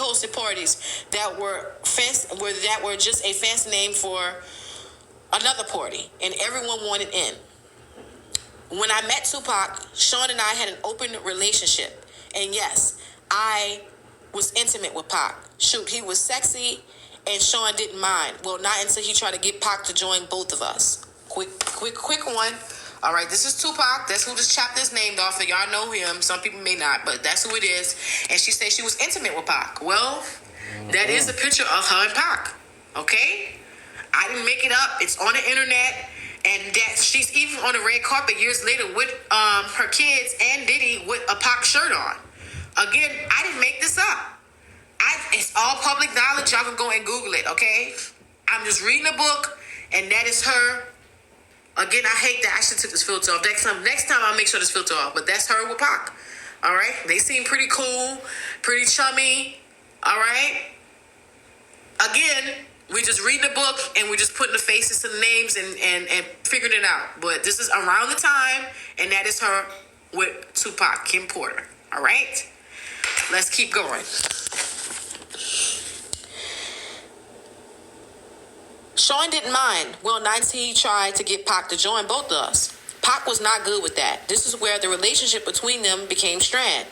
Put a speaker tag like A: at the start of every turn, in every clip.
A: hosted parties that were just a fancy name for another party, and everyone wanted in. When I met Tupac, Sean and I had an open relationship, and yes, I was intimate with Pac. Shoot, he was sexy, and Sean didn't mind. Well, not until he tried to get Pac to join both of us. Quick one. All right, this is Tupac. That's who this chapter is named off of. Y'all know him. Some people may not, but that's who it is. And she said she was intimate with Pac. Well, that is a picture of her and Pac. Okay? I didn't make it up. It's on the internet. And that she's even on the red carpet years later with her kids and Diddy with a Pac shirt on. Again, I didn't make this up. It's all public knowledge. Y'all can go and Google it, okay? I'm just reading a book, and that is her. Again, I hate that I should take this filter off. Next time I'll make sure this filter off. But that's her with Pac. All right? They seem pretty cool, pretty chummy. All right? Again, we just reading the book and we're just putting the faces to the names and figuring it out. But this is around the time, and that is her with Tupac, Kim Porter. All right? Let's keep going. Sean didn't mind. Well, not until he tried to get Pac to join both of us. Pac was not good with that. This is where the relationship between them became strained.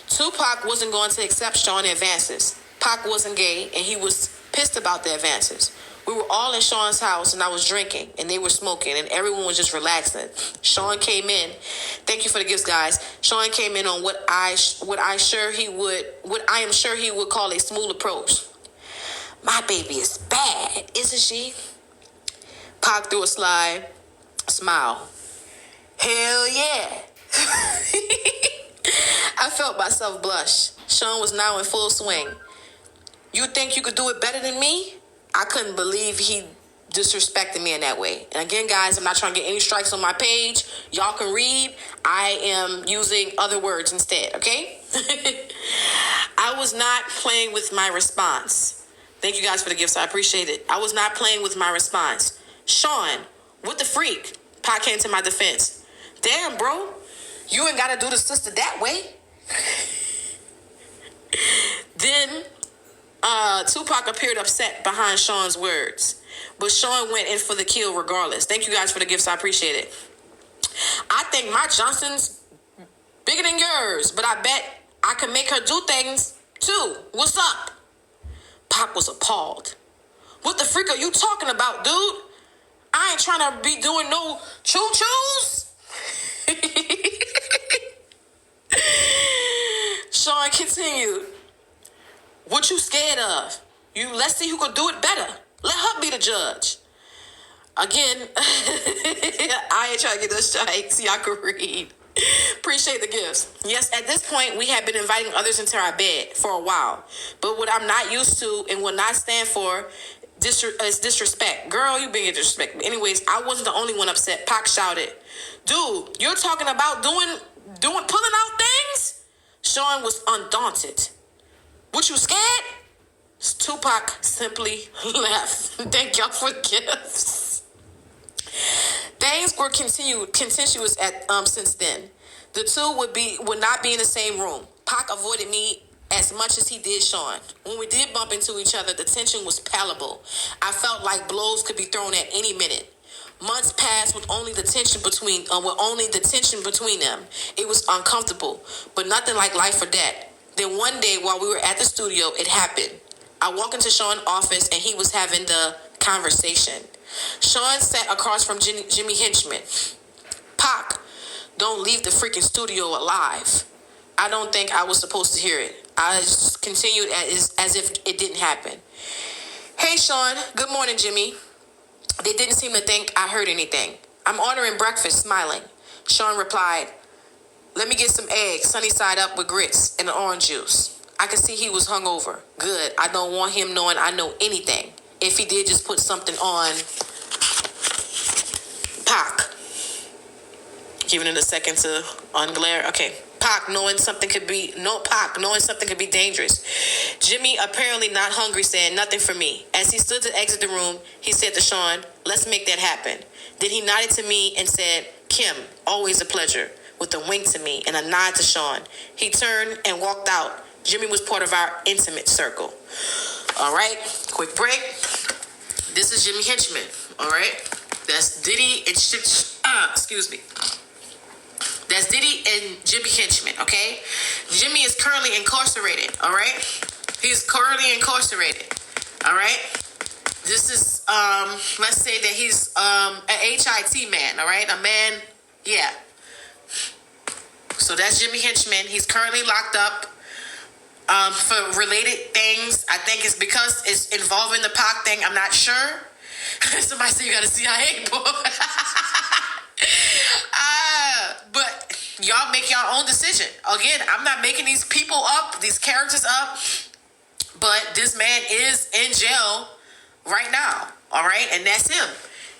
A: Tupac wasn't going to accept Sean's advances. Pac wasn't gay, and he was pissed about the advances. We were all in Sean's house, and I was drinking, and they were smoking, and everyone was just relaxing. Sean came in. Thank you for the gifts, guys. Sean came in on what I am sure he would call a smooth approach. My baby is bad, isn't she? Pac threw a sly smile. Hell yeah. I felt myself blush. Sean was now in full swing. You think you could do it better than me? I couldn't believe he disrespected me in that way. And again, guys, I'm not trying to get any strikes on my page. Y'all can read. I am using other words instead, okay? I was not playing with my response. Thank you guys for the gifts. I appreciate it. I was not playing with my response. Sean, what the freak? Pac came to my defense. Damn, bro. You ain't got to do the sister that way. Then Tupac appeared upset behind Sean's words. But Sean went in for the kill regardless. Thank you guys for the gifts. I appreciate it. I think my Johnson's bigger than yours, but I bet I can make her do things too. What's up? Pac was appalled. What the freak are you talking about, dude? I ain't trying to be doing no choo-choos. Sean continued. What you scared of? Let's see who can do it better. Let her be the judge. Again, I ain't trying to get those strikes. Y'all can read. Appreciate the gifts. Yes, at this point, we had been inviting others into our bed for a while. But what I'm not used to and will not stand for is disrespect. Girl, you being disrespectful. Anyways, I wasn't the only one upset. Pac shouted, dude, you're talking about pulling out things? Sean was undaunted. What, you scared? Tupac simply laughed. Thank y'all for the gifts. Things were contentious since then. The two would not be in the same room. Pac avoided me as much as he did Sean. When we did bump into each other, the tension was palpable. I felt like blows could be thrown at any minute. Months passed with only the tension between them. It was uncomfortable, but nothing like life or death. Then one day while we were at the studio, it happened. I walked into Sean's office and he was having the conversation. Sean sat across from Jimmy Henchman. Pac, don't leave the freaking studio alive. I don't think I was supposed to hear it. I just continued as if it didn't happen. Hey, Sean. Good morning, Jimmy. They didn't seem to think I heard anything. I'm ordering breakfast, smiling. Sean replied, let me get some eggs, sunny side up with grits and an orange juice. I could see he was hungover. Good. I don't want him knowing I know anything. If he did just put something on Pac. Giving it a second to unglare. Okay. Pac knowing something could be dangerous. Jimmy, apparently not hungry, said nothing for me. As he stood to exit the room, he said to Sean, let's make that happen. Then he nodded to me and said, Kim, always a pleasure, with a wink to me and a nod to Sean. He turned and walked out. Jimmy was part of our intimate circle. All right, quick break. This is Jimmy Henchman. All right, that's Diddy and excuse me. That's Diddy and Jimmy Henchman. Okay, Jimmy is currently incarcerated. All right, he's currently incarcerated. All right. This is let's say that he's an HIT man. All right, a man. Yeah. So that's Jimmy Henchman. He's currently locked up for related things. I think it's because it's involving the Pac thing. I'm not sure. Somebody said you got a CIA boy. But y'all make your own decision. Again, I'm not making these people up, these characters up. But this man is in jail right now. All right, and that's him.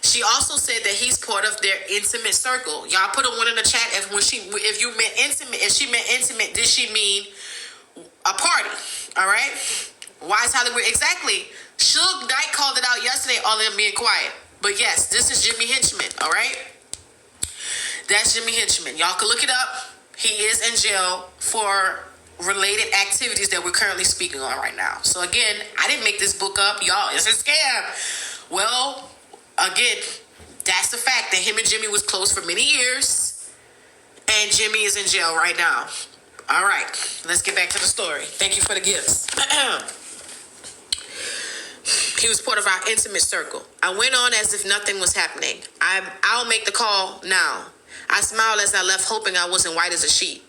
A: She also said that he's part of their intimate circle. Y'all put a one in the chat if you meant intimate. If she meant intimate, did she mean a party? All right. Wise Hollywood, exactly. Suge Knight called it out yesterday. All of them being quiet. But yes, this is Jimmy Henchman. All right. That's Jimmy Henchman. Y'all can look it up. He is in jail for related activities that we're currently speaking on right now. So again, I didn't make this book up, y'all. It's a scam. Well. Again, that's the fact that him and Jimmy was close for many years, and Jimmy is in jail right now. All right, let's get back to the story. Thank you for the gifts. He was part of our intimate circle. I went on as if nothing was happening. I'll make the call now. I smiled as I left, hoping I wasn't white as a sheet.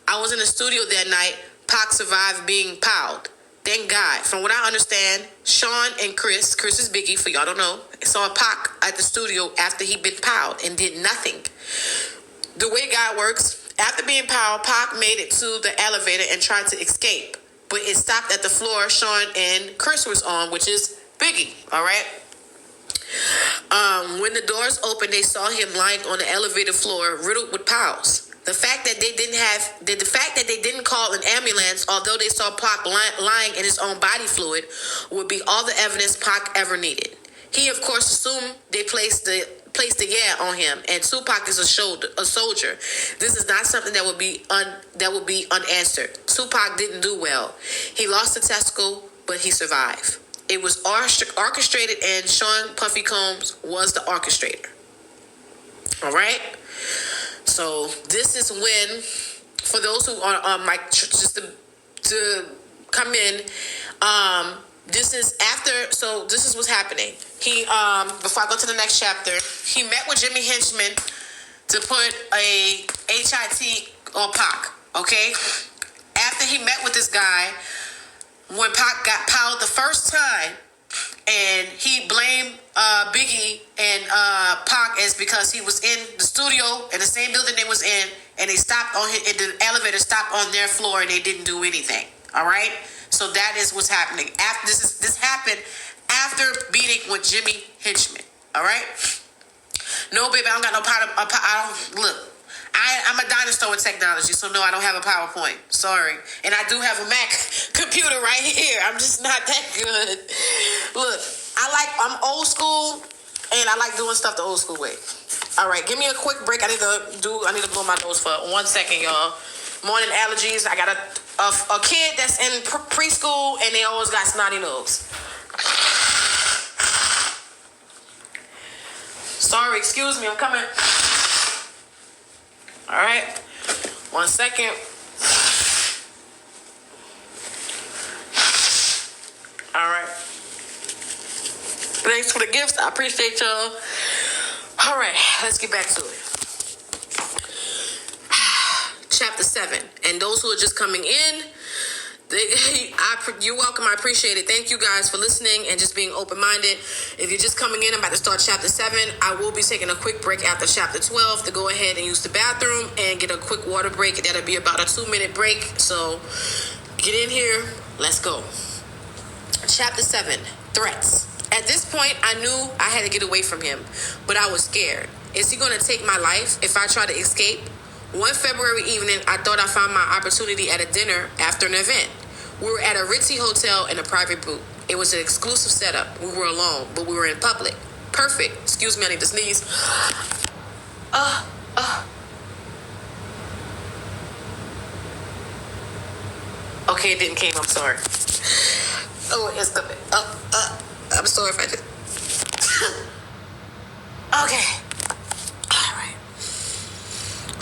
A: I was in the studio that night. Pac survived being piled. Thank God. From what I understand, Sean and Chris is Biggie, for y'all don't know, saw Pac at the studio after he'd been piled and did nothing. The way God works, after being piled, Pac made it to the elevator and tried to escape. But it stopped at the floor Sean and Chris was on, which is Biggie, all right? When the doors opened, they saw him lying on the elevator floor, riddled with piles. The fact that they didn't call an ambulance, although they saw Pac lying in his own body fluid, would be all the evidence Pac ever needed. He, of course, assumed they placed the yeah on him, and Tupac is a soldier. This is not something that would be unanswered. Tupac didn't do well. He lost a testicle, but he survived. It was orchestrated, and Sean Puffy Combs was the orchestrator. All right. So this is when, for those who are on my just to come in, this is after. So this is what's happening. He before I go to the next chapter, he met with Jimmy Henchman to put a HIT on Pac. Okay, after he met with this guy, when Pac got piled the first time, and he blamed Biggie and Pac as because he was in the studio in the same building they was in, and they stopped on and the elevator stopped on their floor and they didn't do anything. All right, so that is what's happening. After this happened after meeting with Jimmy Henchman. All right. No, baby, I don't got no look. I'm a dinosaur with technology, so no, I don't have a PowerPoint. Sorry. And I do have a Mac computer right here. I'm just not that good. Look, I'm old school, and I like doing stuff the old school way. All right, give me a quick break. I need to blow my nose for 1 second, y'all. Morning allergies. I got a kid that's in preschool, and they always got snotty nose. Sorry, excuse me, I'm coming. All right, 1 second. All right. Thanks for the gifts. I appreciate y'all. All right, let's get back to it. Chapter 7. And those who are just coming in, you're welcome. I appreciate it. Thank you guys for listening and just being open-minded. If you're just coming in, I'm about to start chapter 7. I will be taking a quick break after chapter 12 to go ahead and use the bathroom and get a quick water break. That'll be about a 2-minute break. So get in here. Let's go. Chapter 7. Threats. At this point, I knew I had to get away from him, but I was scared. Is he going to take my life if I try to escape? One February evening, I thought I found my opportunity at a dinner after an event. We were at a ritzy hotel in a private booth. It was an exclusive setup. We were alone, but we were in public. Perfect. Excuse me, I need to sneeze. Okay, it didn't came. I'm sorry. Oh, it's coming. I'm sorry if I did. Okay. All right.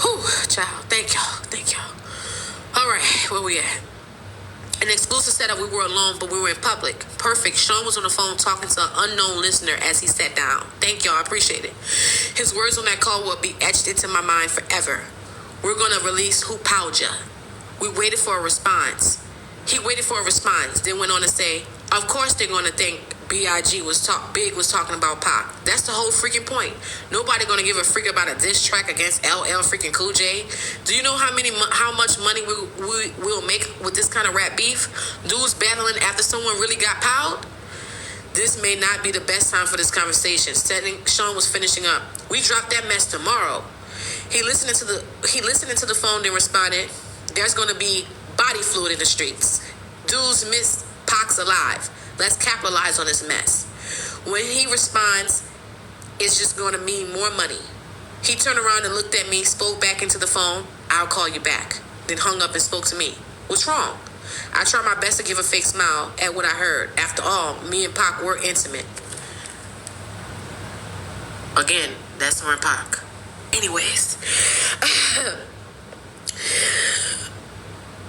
A: Whew, child. Thank y'all. Thank y'all. All right, where we at? An exclusive setup. We were alone, but we were in public. Perfect. Sean was on the phone talking to an unknown listener as he sat down. Thank y'all. I appreciate it. His words on that call will be etched into my mind forever. We're going to release Who Powed Ya. We waited for a response. He waited for a response, then went on to say, of course they're going to think Big was talking about Pac. That's the whole freaking point. Nobody going to give a freak about a diss track against LL freaking Cool J. Do you know how much money we'll make with this kind of rap beef? Dudes battling after someone really got powed? This may not be the best time for this conversation. Sean was finishing up. We drop that mess tomorrow. He listened into the phone, then responded, there's going to be body fluid in the streets. Dudes miss Pac's alive. Let's capitalize on this mess. When he responds, it's just going to mean more money. He turned around and looked at me, spoke back into the phone, I'll call you back. Then hung up and spoke to me. What's wrong? I tried my best to give a fake smile at what I heard. After all, me and Pac were intimate. Again, that's more Pac. Anyways.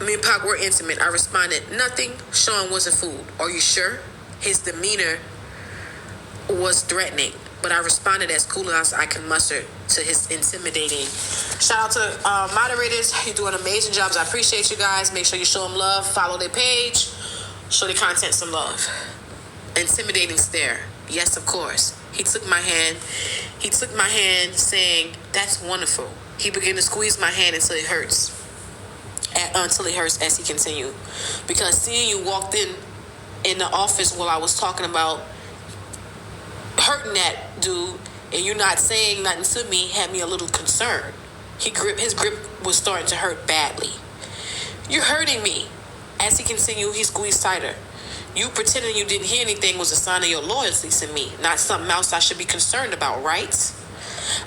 A: Me and Pac were intimate. I responded, nothing. Sean wasn't fooled. Are you sure? His demeanor was threatening, but I responded as cool as I can muster to his intimidating. Shout out to moderators. You're doing amazing jobs. I appreciate you guys. Make sure you show them love. Follow their page. Show their content some love. Intimidating stare. Yes, of course. He took my hand, saying, that's wonderful. He began to squeeze my hand until it hurts as he continued. Because seeing you walked in the office while I was talking about hurting that dude and you not saying nothing to me had me a little concerned. His grip was starting to hurt badly. You're hurting me. As he continued, he squeezed tighter. You pretending you didn't hear anything was a sign of your loyalty to me, not something else I should be concerned about, right?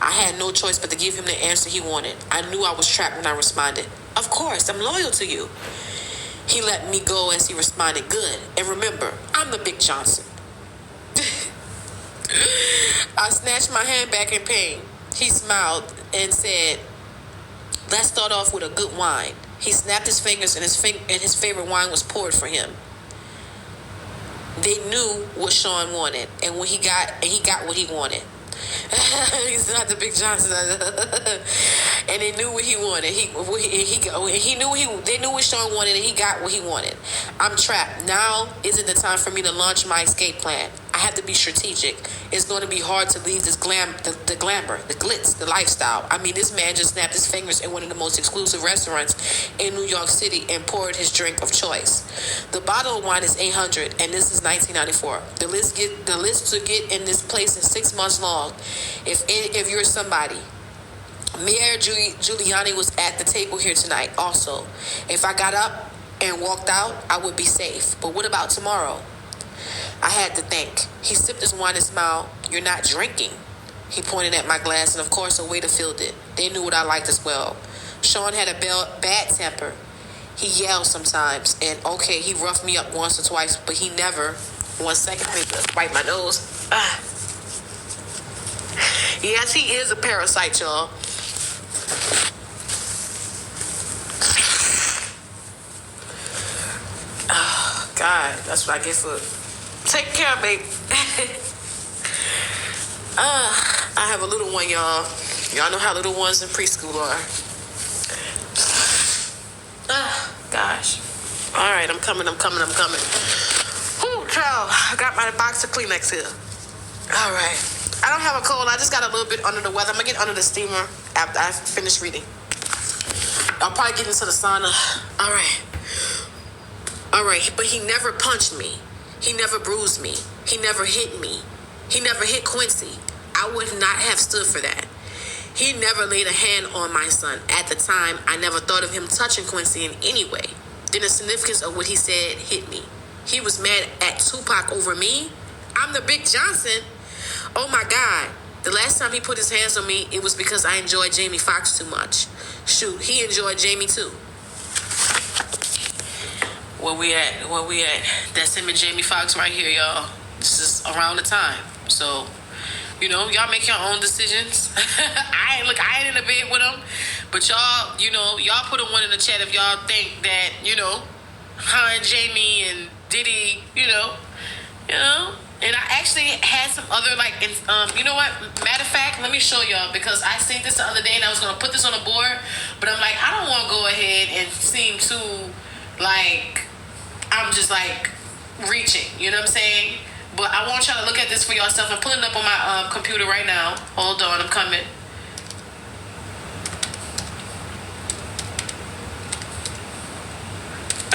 A: I had no choice but to give him the answer he wanted. I knew I was trapped when I responded. Of course, I'm loyal to you. He let me go as he responded, good. And remember, I'm the Big Johnson. I snatched my hand back in pain. He smiled and said, let's start off with a good wine. He snapped his fingers and his favorite wine was poured for him. They knew what Sean wanted, and he got what he wanted. He's not the Big Johnson. And they knew what he wanted. They knew what Sean wanted, and he got what he wanted. I'm trapped. Now isn't the time for me to launch my escape plan. I have to be strategic. It's going to be hard to leave this the glamour, the glitz, the lifestyle. I mean, this man just snapped his fingers in one of the most exclusive restaurants in New York City and poured his drink of choice. The bottle of wine is $800, and this is $19.94. The list to get in this place is 6 months long. If you're somebody. Mayor Giuliani was at the table here tonight also. If I got up and walked out, I would be safe. But what about tomorrow? I had to think. He sipped his wine and smiled. You're not drinking. He pointed at my glass, and of course a waiter filled it. They knew what I liked as well. Sean had a bad temper. He yelled sometimes, and okay, he roughed me up once or twice, but he never. 1 second, let me wipe my nose. Yes, he is a parasite, y'all. Oh, God, that's what I get for taking care of me. I have a little one, y'all. Y'all know how little ones in preschool are. Gosh. All right, I'm coming. Whew, child, I got my box of Kleenex here. All right. I don't have a cold. I just got a little bit under the weather. I'm going to get under the steamer after I finish reading. I'll probably get into the sauna. All right. But he never punched me. He never bruised me. He never hit me. He never hit Quincy. I would not have stood for that. He never laid a hand on my son. At the time, I never thought of him touching Quincy in any way. Then the significance of what he said hit me. He was mad at Tupac over me. I'm the Big Johnson. Oh my God. The last time he put his hands on me, it was because I enjoyed Jamie Foxx too much. Shoot, he enjoyed Jamie too. where we at? Where we at? That's him and Jamie Foxx right here, y'all. This is around the time. So, y'all make your own decisions. I ain't in the bed with him. But y'all, y'all put a one in the chat if y'all think that, her and Jamie and Diddy, And I actually had some other, you know what? Matter of fact, let me show y'all, because I seen this the other day and I was going to put this on the board. But I'm like, I don't want to go ahead and seem too, I'm just, reaching. You know what I'm saying? But I want y'all to look at this for yourself. I'm pulling it up on my computer right now. Hold on, I'm coming.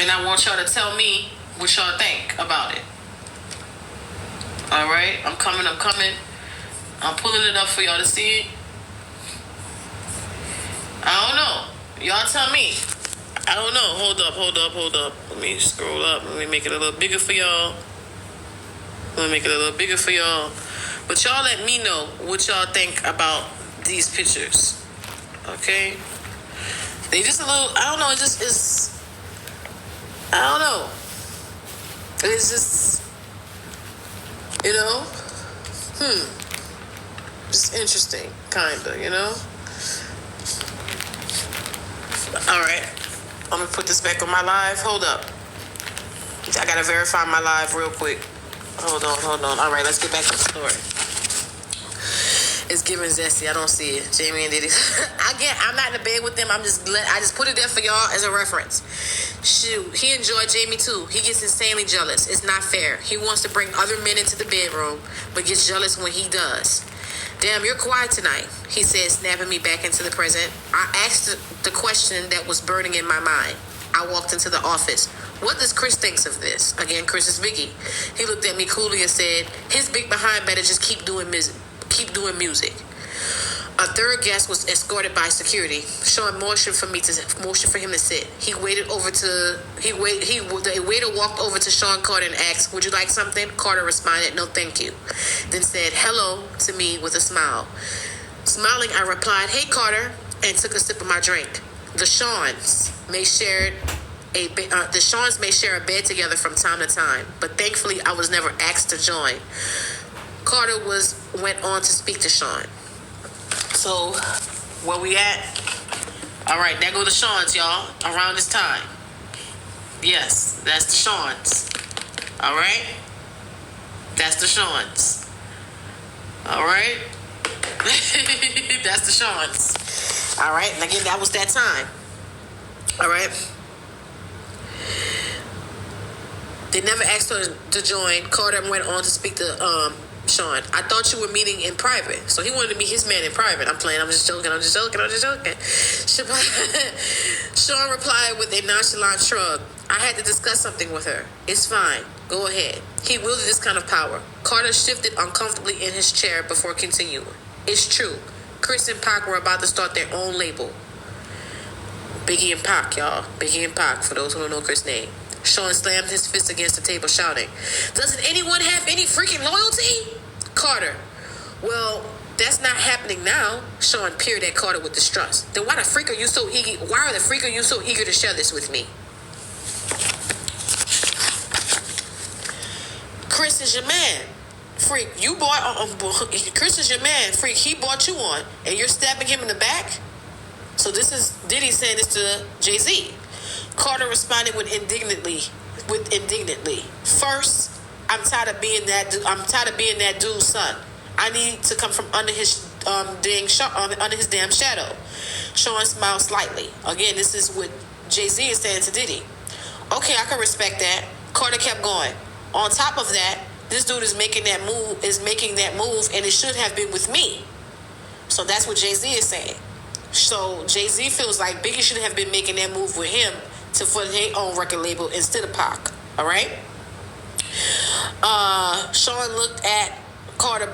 A: And I want y'all to tell me what y'all think about it. All right, I'm coming. I'm pulling it up for y'all to see it. I don't know. Y'all tell me. I don't know. Hold up. Let me scroll up. Let me make it a little bigger for y'all. But y'all let me know what y'all think about these pictures. Okay? They just a little, I don't know, it just is, I don't know. It's just, just interesting, kinda, All right. I'm gonna put this back on my live. Hold up. I gotta verify my live real quick. Hold on. All right, let's get back to the story. It's giving zesty. I don't see it. Jamie and Diddy. Again, I'm not in the bed with them. I just put it there for y'all as a reference. Shoot, he enjoyed Jamie too. He gets insanely jealous. It's not fair. He wants to bring other men into the bedroom, but gets jealous when he does. Damn, you're quiet tonight, he said, snapping me back into the present. I asked the question that was burning in my mind. I walked into the office. What does Chris thinks of this? Again, Chris is Biggie. He looked at me coolly and said, his big behind better just keep doing music. A third guest was escorted by security, showing motion for him to sit. The waiter walked over to Sean Carter and asked, "Would you like something?" Carter responded, "No, thank you." Then said hello to me with a smile. Smiling, I replied, "Hey, Carter," and took a sip of my drink. The Shawns may share a bed together from time to time, but thankfully I was never asked to join. Carter went on to speak to Sean. So, where we at? All right, there go the Shawns, y'all, around this time. Yes, that's the Shawns. All right? That's the Shawns. All right? That's the Shawns. All right, and again, that was that time. All right? They never asked her to join. Carter went on to speak to Sean. I thought you were meeting in private. So he wanted to meet his man in private. I'm just joking. Sean replied with a nonchalant shrug. I had to discuss something with her. It's fine. Go ahead. He wielded this kind of power. Carter shifted uncomfortably in his chair before continuing. It's true. Chris and Pac were about to start their own label. Biggie and Pac, y'all. Biggie and Pac, for those who don't know Chris' name. Sean slammed his fist against the table, shouting, "Doesn't anyone have any freaking loyalty?" Carter, "Well, that's not happening now." Sean peered at Carter with distrust. Then why the freak are you so eager to share this with me? Chris is your man. Freak, you bought Chris is your man. Freak, he bought you on, and you're stabbing him in the back? So this is Diddy saying this to Jay-Z. Carter responded indignantly. First, I'm tired of being that dude's son. I need to come from under his damn shadow. Sean smiled slightly. Again, this is what Jay-Z is saying to Diddy. Okay, I can respect that. Carter kept going. On top of that, this dude is making that move, and it should have been with me. So that's what Jay-Z is saying. So Jay-Z feels like Biggie should have been making that move with him for their own record label instead of Pac. All right. Sean looked at Carter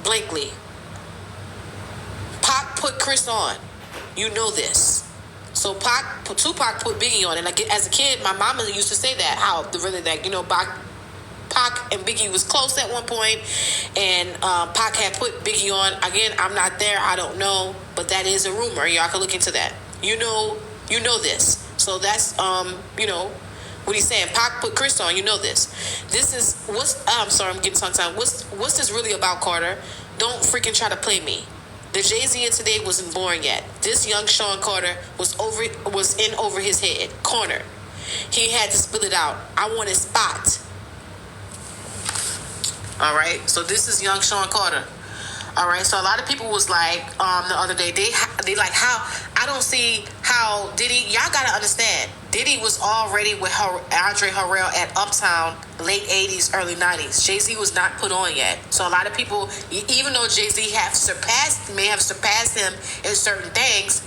A: blankly. Pac put Chris on. You know this. So Tupac put Biggie on, and as a kid, my mama used to say that how Pac and Biggie was close at one point, and Pac had put Biggie on. Again, I'm not there. I don't know, but that is a rumor. Y'all can look into that. You know this. So that's What he's saying, Pac put Chris on. You know this. This is I'm sorry, I'm getting tongue-tied. What's this really about, Carter? Don't freaking try to play me. The Jay-Z of today wasn't born yet. This young Sean Carter was in over his head, cornered. He had to spill it out. I want his spot. All right. So this is young Sean Carter. All right, so a lot of people was like the other day, they like how I don't see how Diddy. Y'all gotta understand, Diddy was already with Andre Harrell at Uptown, late '80s, early '90s. Jay-Z was not put on yet, so a lot of people, even though Jay-Z may have surpassed him in certain things,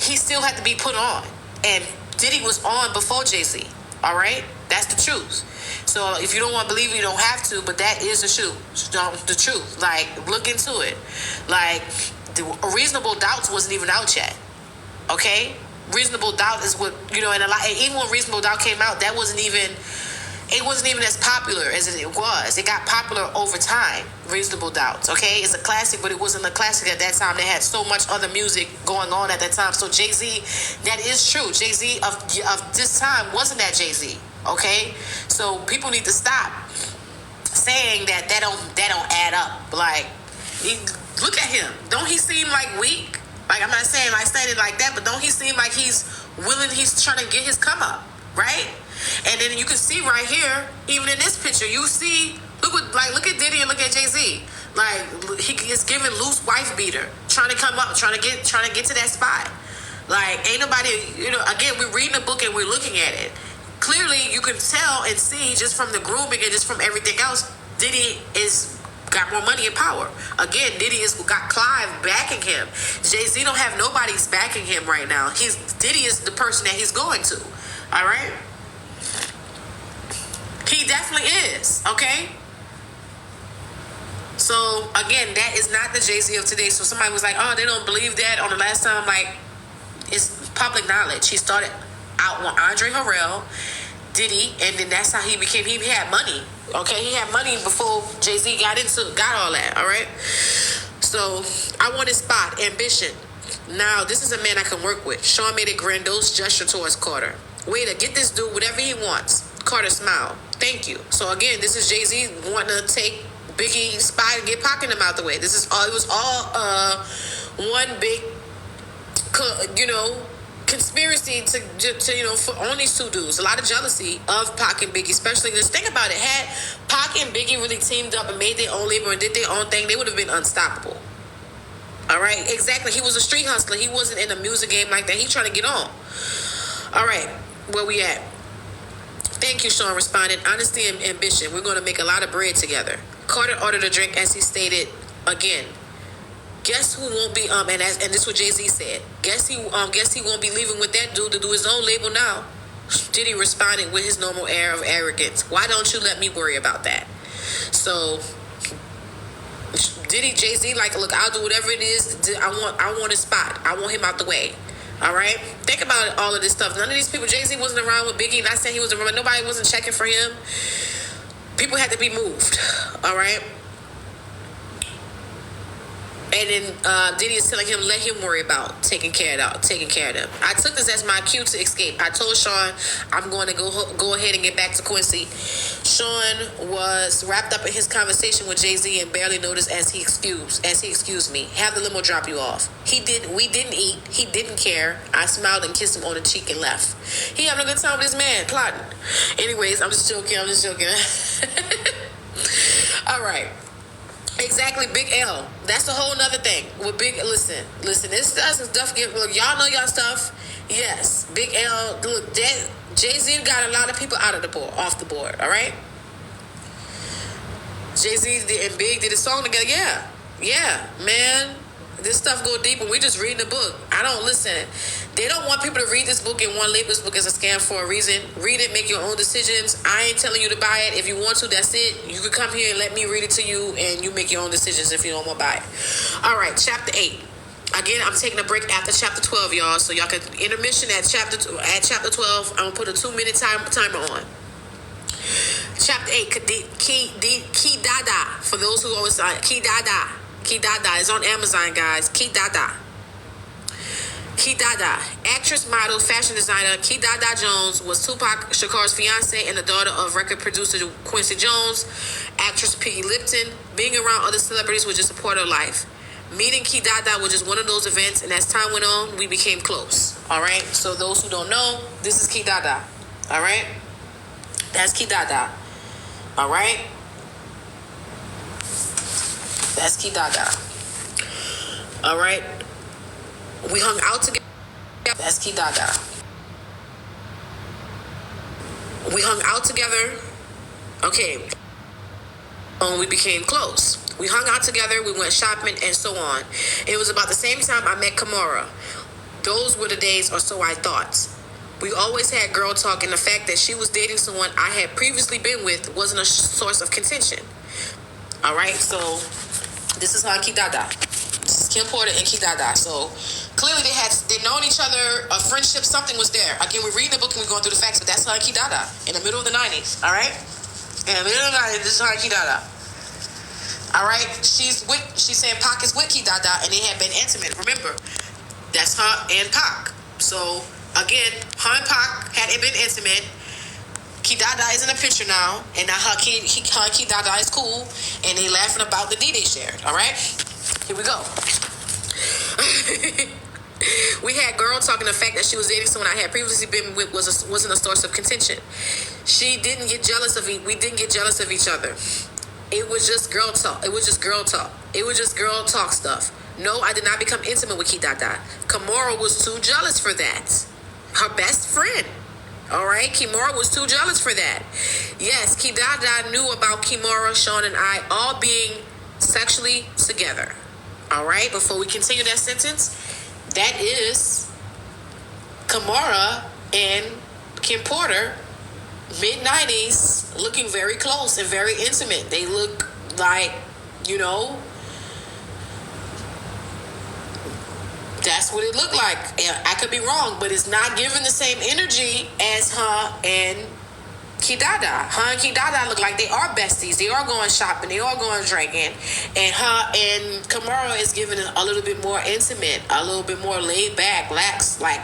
A: he still had to be put on, and Diddy was on before Jay-Z. All right, that's the truth. So if you don't want to believe it, you don't have to, but that is the truth. Like, look into it. Like, Reasonable Doubts wasn't even out yet. Okay? Reasonable Doubt is what, and even when Reasonable Doubt came out, it wasn't even as popular as it was. It got popular over time, Reasonable Doubts, okay? It's a classic, but it wasn't a classic at that time. They had so much other music going on at that time. So Jay-Z, that is true. Jay-Z of this time wasn't that Jay-Z. Okay, so people need to stop saying that don't add up. Like, look at him. Don't he seem like weak? Like, I'm not saying it like that, but don't he seem like he's willing? He's trying to get his come up, right? And then you can see right here, even in this picture, you see look at Diddy and look at Jay-Z. Like, he is giving loose wife beater, trying to come up, trying to get to that spot. Like, ain't nobody. Again, we're reading a book and we're looking at it. Clearly, you can tell and see just from the grooming and just from everything else, Diddy got more money and power. Again, Diddy got Clive backing him. Jay-Z don't have nobody's backing him right now. Diddy is the person that he's going to. All right? He definitely is. Okay? So, again, that is not the Jay-Z of today. So somebody was like, oh, they don't believe that on the last time. I'm like, it's public knowledge. He started out with Andre Harrell, Diddy, and then that's how he had money. Okay, he had money before Jay-Z got all that. All right, so I want his spot, ambition. Now this is a man I can work with. Sean made a grandiose gesture towards Carter. Waiter, get this dude whatever he wants. Carter smiled. Thank you. So again, this is Jay-Z wanting to take Biggie's spot and get Pac him out the way. This is all. It was all one big, conspiracy to for on these two dudes. A lot of jealousy of Pac and Biggie, especially. Just think about it. Had Pac and Biggie really teamed up and made their own label and did their own thing, they would have been unstoppable. All right, exactly. He was a street hustler. He wasn't in a music game like that. He trying to get on. All right, where we at? Thank you, Sean responded. Honesty and ambition. We're going to make a lot of bread together. Carter ordered a drink as he stated again. Guess who won't be and this is what Jay-Z said. Guess he won't be leaving with that dude to do his own label now. Diddy responded with his normal air of arrogance. Why don't you let me worry about that? So Jay-Z like, look, I'll do whatever it is. I want his spot. I want him out the way. All right? Think about all of this stuff. None of these people, Jay-Z wasn't around with Biggie. Not saying he was around. Nobody wasn't checking for him. People had to be moved. All right? And then Diddy is telling him, let him worry about taking care of them. I took this as my cue to escape. I told Sean I'm going to go ahead and get back to Quincy. Sean was wrapped up in his conversation with Jay-Z and barely noticed as he excused me. Have the limo drop you off. We didn't eat. He didn't care. I smiled and kissed him on the cheek and left. He having a good time with this man, plotting. Anyways, I'm just joking. All right. Exactly, Big L. That's a whole nother thing. With listen, this stuff look, y'all know y'all stuff. Yes, Big L. Look, Jay-Z got a lot of people off the board. All right. Jay-Z and Big did a song together. Yeah, man. This stuff go deep, and we just reading the book. I don't listen. They don't want people to read this book and want to label this book as a scam for a reason. Read it, make your own decisions. I ain't telling you to buy it. If you want to, that's it. You can come here and let me read it to you, and you make your own decisions if you don't want to buy it. All right, chapter 8. Again, I'm taking a break after chapter 12, y'all, so y'all can intermission at chapter 12. I'm gonna put a 2-minute timer on. Chapter 8, Key Dada. For those who always Key Dada. Key Dada is on Amazon, guys. Key Dada. Key Dada, actress, model, fashion designer. Key Dada Jones was Tupac Shakur's fiance and the daughter of record producer Quincy Jones. Actress Peggy Lipton. Being around other celebrities was just a part of life. Meeting Key Dada was just one of those events, and as time went on, we became close. All right. So those who don't know, this is Key Dada. All right. That's Key Dada. All right. That's Key Dada. All right. We hung out together. That's Key Dada. We hung out together. Okay. We became close. We hung out together. We went shopping and so on. It was about the same time I met Kimora. Those were the days, or so I thought. We always had girl talk, and the fact that she was dating someone I had previously been with wasn't a source of contention. All right. So this is her and Key Dada. This is Kim Porter and Key Dada. So clearly they'd known each other, a friendship, something was there. Again, we're reading the book and we're going through the facts, but that's her and Key Dada in the middle of the 90s. All right? In the middle of the 90s, this is her and Key Dada. All right? She's saying Pac is with Key Dada, and they had been intimate. Remember, that's her and Pac. So again, her and Pac had been intimate. Key Dada is in the picture now, and now her and Key Dada is cool, and they laughing about the D they shared. All right? Here we go. We had girl talking. The fact that she was dating someone I had previously been with wasn't a source of contention. She didn't get jealous of me. We didn't get jealous of each other. It was just girl talk. It was just girl talk. It was just girl talk stuff. No, I did not become intimate with Key Dada. Kimora was too jealous for that. Her best friend. All right, Kimora was too jealous for that. Yes, Key Dada knew about Kimora, Sean, and I all being sexually together. All right, before we continue that sentence, that is Kimora and Kim Porter, mid-90s, looking very close and very intimate. They look like, that's what it looked like. I could be wrong, but it's not giving the same energy as her and Key Dada. Her and Key Dada look like they are besties. They are going shopping. They are going drinking. And her and Kimora is giving it a little bit more intimate, a little bit more laid back, lax, like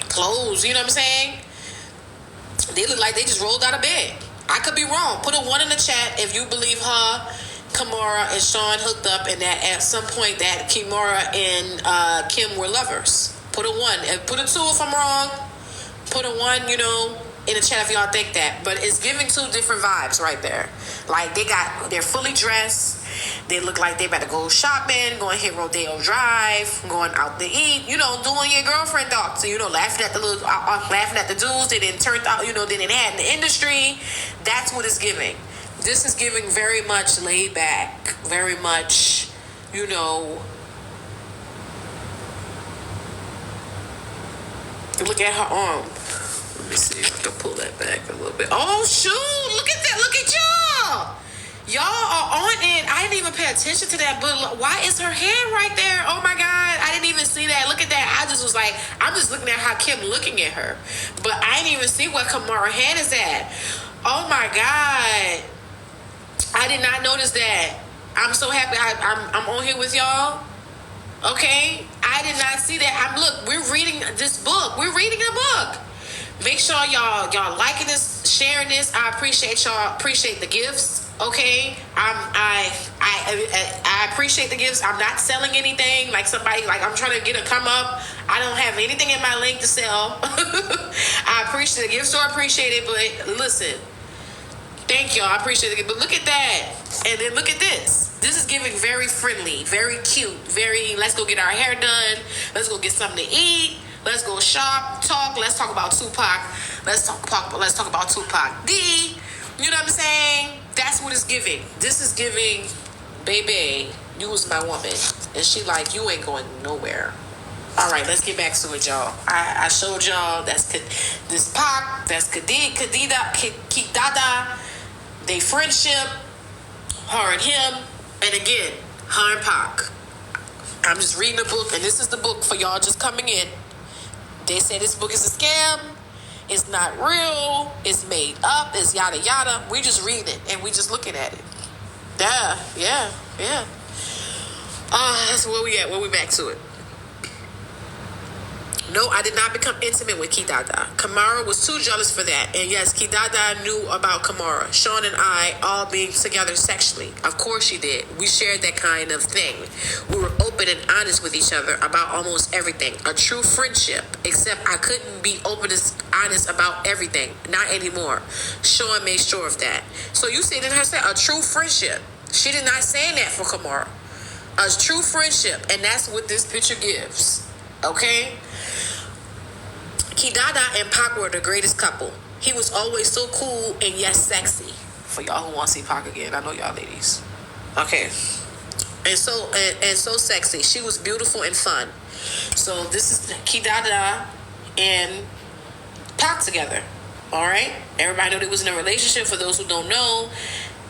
A: clothes. You know what I'm saying? They look like they just rolled out of bed. I could be wrong. Put a 1 in the chat if you believe her, Kimora, and Sean hooked up, and that at some point that Kimora and Kim were lovers. Put a 1. Put a 2 if I'm wrong. Put a 1, in the chat if y'all think that. But it's giving 2 different vibes right there. Like they're fully dressed. They look like they better go shopping, going hit Rodeo Drive, going out to eat, doing your girlfriend talk. So, laughing at the dudes they didn't turn out, they didn't have in the industry. That's what it's giving. This is giving very much laid back, very much, look at her arm. Let me see if I can pull that back a little bit. Oh, shoot. Look at that. Look at y'all. Y'all are on it. I didn't even pay attention to that. But why is her hand right there? Oh, my God. I didn't even see that. Look at that. I just was like, I'm just looking at how Kim looking at her. But I didn't even see where Kimora hand is at. Oh, my God. I did not notice that. I'm so happy I'm on here with y'all. Okay? I did not see that. Look, we're reading this book. We're reading the book. Make sure y'all liking this, sharing this. I appreciate y'all. Appreciate the gifts. Okay, I appreciate the gifts. I'm not selling anything like somebody like I'm trying to get a come up. I don't have anything in my link to sell. I appreciate the gifts, so I appreciate it. But listen, thank y'all. I appreciate it. But look at that, and then look at this. This is giving very friendly, very cute, very. Let's go get our hair done. Let's go get something to eat. Let's go shop, talk. Let's talk about Tupac. Let's talk about Tupac D. You know what I'm saying? That's what it's giving. This is giving, baby, you was my woman. And she like, you ain't going nowhere. All right, let's get back to it, y'all. I showed y'all that's this Pac, that's Key Dada, they friendship, her and him, and again, her and Pac. I'm just reading the book, and this is the book for y'all just coming in. They say this book is a scam. It's not real. It's made up. It's yada yada. We just reading it and we just looking at it. Yeah. That's where we at. Where we back to it. No, I did not become intimate with Kidada. Kamara was too jealous for that. And yes, Kidada knew about Kamara. Sean and I all being together sexually. Of course she did. We shared that kind of thing. We were open and honest with each other about almost everything. A true friendship. Except I couldn't be open and honest about everything. Not anymore. Sean made sure of that. So you said in her say a true friendship. She did not say that for Kamara. A true friendship. And that's what this picture gives. Okay? Kidada and Pac were the greatest couple. He was always so cool and yes, sexy. For y'all who want to see Pac again, I know y'all ladies. Okay. And so sexy. She was beautiful and fun. So this is Kidada and Pac together. Alright? Everybody know they was in a relationship. For those who don't know,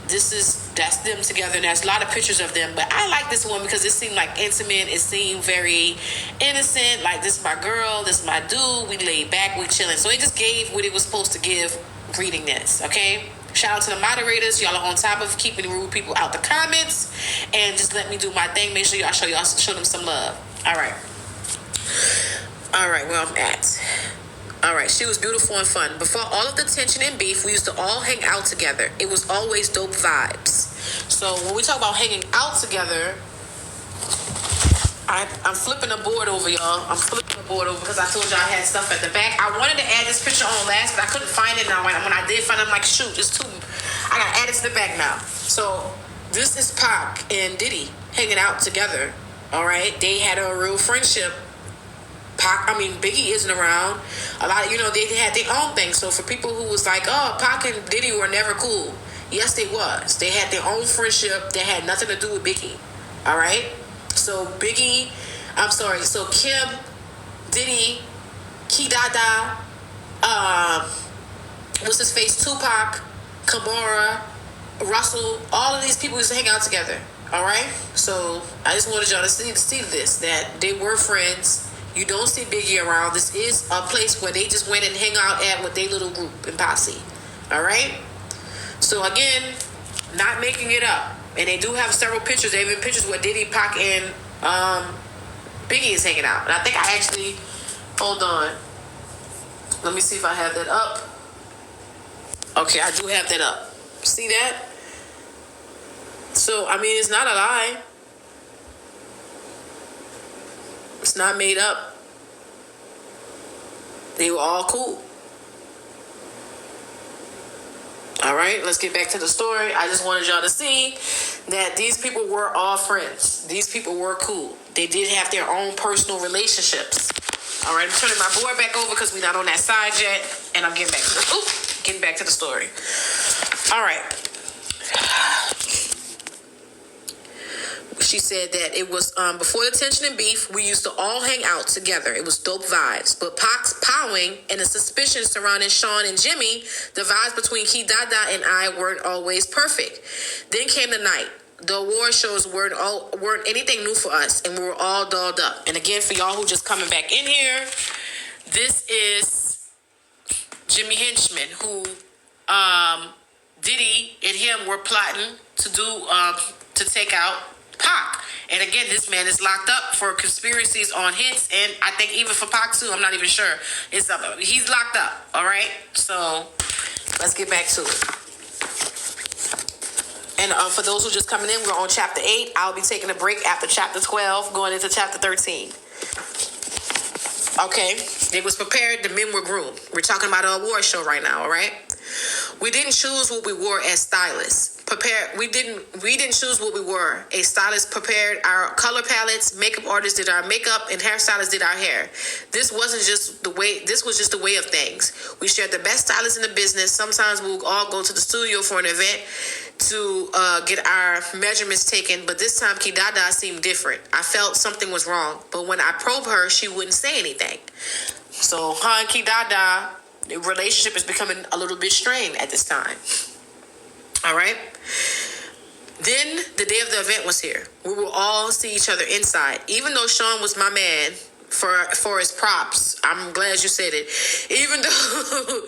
A: that's them together, and there's a lot of pictures of them. But I like this one because it seemed like intimate. It seemed very innocent. Like, this is my girl, this is my dude. We laid back, we chilling. So it just gave what it was supposed to give, greetingness. Okay. Shout out to the moderators. Y'all are on top of keeping rude people out the comments, and just let me do my thing. Make sure y'all show them some love. All right, where I'm at. Alright, she was beautiful and fun. Before all of the tension and beef, we used to all hang out together. It was always dope vibes. So when we talk about hanging out together, I'm flipping the board over, y'all. I'm flipping the board over because I told y'all I had stuff at the back. I wanted to add this picture on last, but I couldn't find it now. When I did find it, I'm like, shoot, it's too... I gotta add it to the back now. So this is Pac and Diddy hanging out together. Alright, they had a real friendship. Biggie isn't around. A lot of, they had their own thing. So for people who was like, oh, Pac and Diddy were never cool. Yes, they was. They had their own friendship that had nothing to do with Biggie. All right? So so Kim, Diddy, Kidada, what's his face, Tupac, Kamara, Russell, all of these people used to hang out together. All right? So I just wanted y'all to see this, that they were friends. You don't see Biggie around. This is a place where they just went and hang out at with their little group and posse. All right? So again, not making it up. And they do have several pictures. They have even pictures where Diddy, Pac, and Biggie is hanging out. And I think I actually, hold on. Let me see if I have that up. Okay, I do have that up. See that? So, it's not a lie. It's not made up. They were all cool. All right, let's get back to the story. I just wanted y'all to see that these people were all friends. These people were cool. They did have their own personal relationships. All right, I'm turning my board back over because we're not on that side yet, and I'm getting back to the story. All right. She said that it was before the tension and beef, we used to all hang out together. It was dope vibes. But Pac's powing and the suspicion surrounding Sean and Jimmy, the vibes between Kidada and I weren't always perfect. Then came the night. The award shows weren't anything new for us, and we were all dolled up. And again, for y'all who just coming back in here, this is Jimmy Henchman, who Diddy and him were plotting to do to take out Pac. And again, this man is locked up for conspiracies on hits, and I think even for Pac too. I'm not even sure. He's locked up. All right. So let's get back to it. And for those who just coming in, we're on chapter 8. I'll be taking a break after chapter 12, going into chapter 13. Okay. It was prepared. The men were groomed. We're talking about an award show right now. All right. We didn't choose what we wore as stylists. We didn't choose what we were. A stylist prepared our color palettes, makeup artists did our makeup, and hairstylists did our hair. This was just the way of things. We shared the best stylists in the business. Sometimes we'll all go to the studio for an event to get our measurements taken, but this time Kidada seemed different. I felt something was wrong, but when I probed her, she wouldn't say anything. So her and Kidada, the relationship is becoming a little bit strained at this time. All right. Then the day of the event was here. We will all see each other inside. Even though Sean was my man for his props, I'm glad you said it. Even though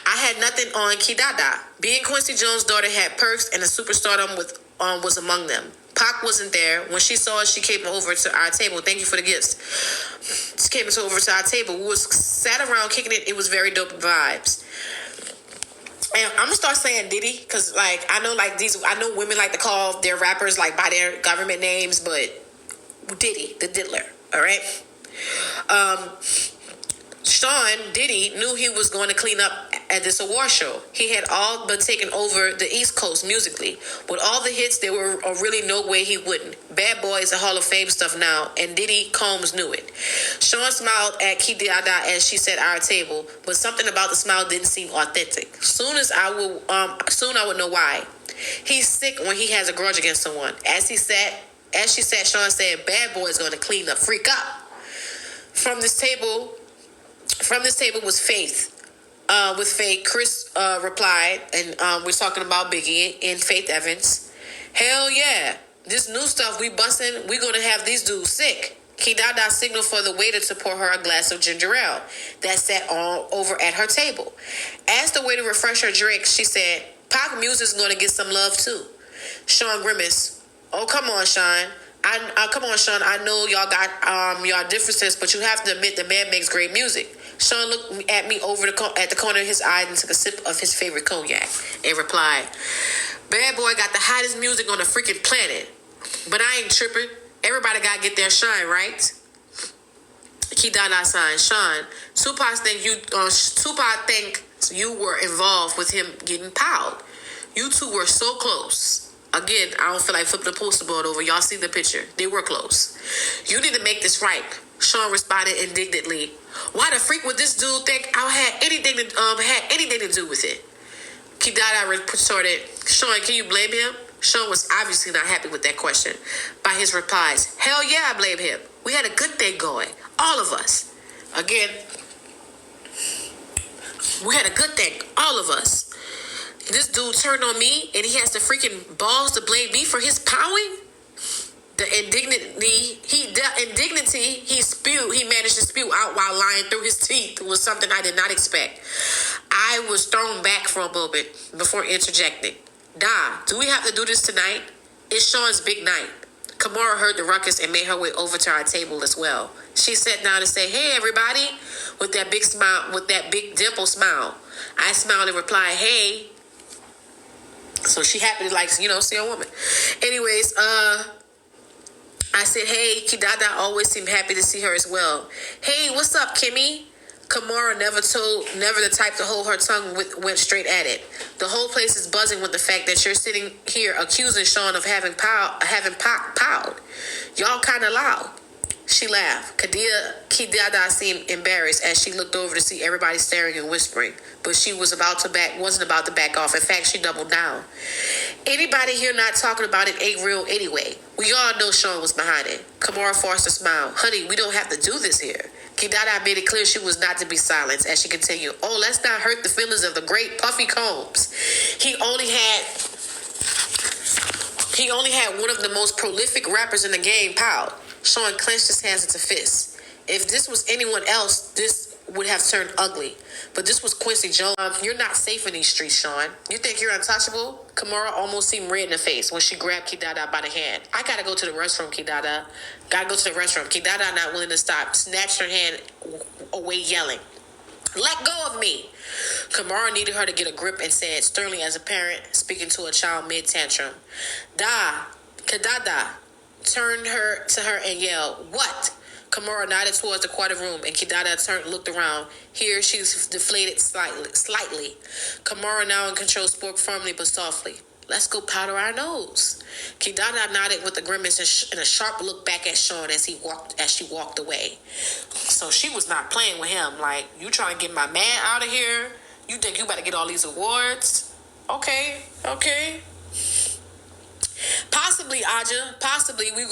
A: I had nothing on Kidada, being Quincy Jones' daughter had perks, and the superstardom was among them. Pac wasn't there. When she saw us, she came over to our table. Thank you for the gifts. She came over to our table. We was sat around kicking it. It was very dope vibes. And I'm gonna start saying Diddy, because like I know women like to call their rappers like by their government names, but Diddy, the diddler. All right. Sean Diddy knew he was going to clean up at this award show. He had all but taken over the East Coast musically. With all the hits, there were really no way he wouldn't. Bad Boy is a Hall of Fame stuff now, and Diddy Combs knew it. Sean smiled at Key Dada as she said our table, but something about the smile didn't seem authentic. Soon I would know why. He's sick when he has a grudge against someone. As she sat, Sean said, "Bad Boy is going to clean up, freak up." From this table was Faith. With Faith, Chris replied, and we're talking about Biggie and Faith Evans. Hell yeah. This new stuff we busting, we gonna have these dudes sick. Kidada signaled for the waiter to pour her a glass of ginger ale that sat all over at her table. As the waiter refreshed her drink, she said, Pac music's gonna get some love too. Sean grimaced. Oh, come on, Sean. Come on, Sean. I know y'all got y'all differences, but you have to admit the man makes great music. Sean looked at me over at the corner of his eye and took a sip of his favorite cognac and replied, Bad Boy got the hottest music on the freaking planet. But I ain't tripping. Everybody got to get their shine, right? Kidada sign. Sean, Tupac think you were involved with him getting piled. You two were so close. Again, I don't feel like flipping the poster board over. Y'all see the picture. They were close. You need to make this right. Sean responded indignantly. Why the freak would this dude think I had anything to do with it? Kidada retorted, Sean, can you blame him? Sean was obviously not happy with that question. By his replies, hell yeah, I blame him. We had a good thing going. All of us. Again, we had a good thing. All of us. This dude turned on me and he has the freaking balls to blame me for his powing? The indignity he managed to spew out while lying through his teeth was something I did not expect. I was thrown back for a moment before interjecting. Do we have to do this tonight? It's Sean's big night. Kamara heard the ruckus and made her way over to our table as well. She sat down and said, hey, everybody, with that big dimple smile. I smiled and replied, hey. So she happy to see a woman. Anyways, I said, hey, Kidada always seemed happy to see her as well. Hey, what's up, Kimmy? Kamara, never the type to hold her tongue, went straight at it. The whole place is buzzing with the fact that you're sitting here accusing Sean of having Pac piled. Y'all kind of loud. She laughed. Kidada seemed embarrassed as she looked over to see everybody staring and whispering, but she wasn't about to back off. In fact, she doubled down. Anybody here not talking about it ain't real anyway. We all know Sean was behind it. Kamara forced a smile. Honey, we don't have to do this here. Kidada made it clear she was not to be silenced as she continued. Oh, let's not hurt the feelings of the great Puffy Combs. He only had one of the most prolific rappers in the game piled. Sean clenched his hands into fists. If this was anyone else, this would have turned ugly. But this was Quincy Jones. You're not safe in these streets, Sean. You think you're untouchable? Kamara almost seemed red in the face when she grabbed Kidada by the hand. I gotta go to the restroom, Kidada. Gotta go to the restroom. Kidada, not willing to stop, snatched her hand away, yelling, let go of me. Kamara needed her to get a grip and said, sternly as a parent speaking to a child mid-tantrum, Kidada turned her to her and yelled, what? Kamara nodded towards the quarter room and Kidada looked around. Here she's deflated slightly. Kamara, now in control, spoke firmly but softly. Let's go powder our nose. Kidada nodded with a grimace and a sharp look back at Sean as she walked away. So she was not playing with him. Like, you trying to get my man out of here? You think you better get all these awards? Okay. Possibly, Aja. Possibly. We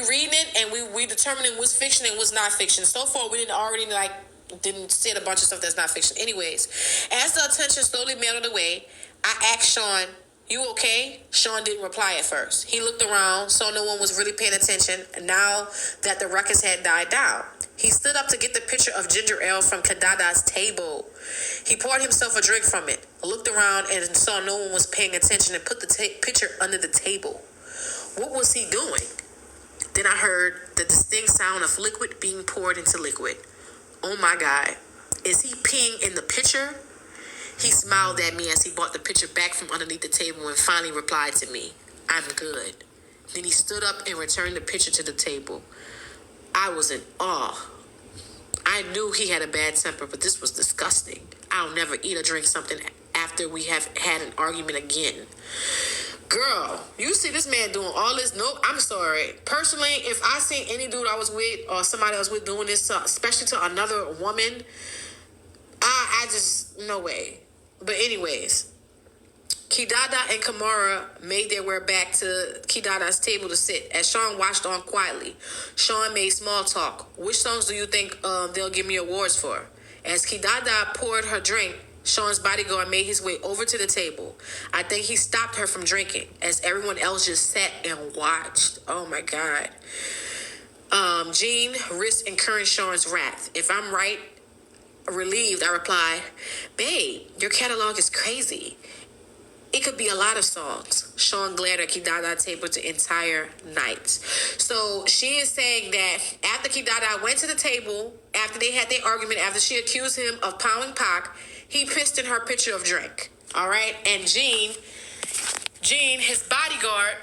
A: reading it and we determining what's fiction and what's not fiction. So far, we didn't say a bunch of stuff that's not fiction. Anyways, as the attention slowly melted away, I asked Sean, you okay? Sean didn't reply at first. He looked around, saw no one was really paying attention, now that the ruckus had died down. He stood up to get the pitcher of ginger ale from Kidada's table. He poured himself a drink from it, looked around and saw no one was paying attention and put the pitcher under the table. What was he doing? Then I heard the distinct sound of liquid being poured into liquid. Oh my God. Is he peeing in the pitcher? He smiled at me as he brought the pitcher back from underneath the table and finally replied to me, I'm good. Then he stood up and returned the pitcher to the table. I was in awe. I knew he had a bad temper, but this was disgusting. I'll never eat or drink something after we have had an argument again. Girl, you see this man doing all this? Nope, I'm sorry. Personally, if I seen any dude I was with or somebody else with doing this, especially to another woman, I just, no way. But anyways, Kidada and Kamara made their way back to Kidada's table to sit as Sean watched on quietly. Sean made small talk. Which songs do you think they'll give me awards for? As Kidada poured her drink, Sean's bodyguard made his way over to the table. I think he stopped her from drinking as everyone else just sat and watched. Oh my God. Jean risked incurring Sean's wrath. If I'm right, relieved, I replied, babe, your catalog is crazy. It could be a lot of songs. Sean glared at Kidada table the entire night. So she is saying that after Kidada went to the table, after they had their argument, after she accused him of pounding Pac, he pissed in her pitcher of drink. All right? And Jean, his bodyguard,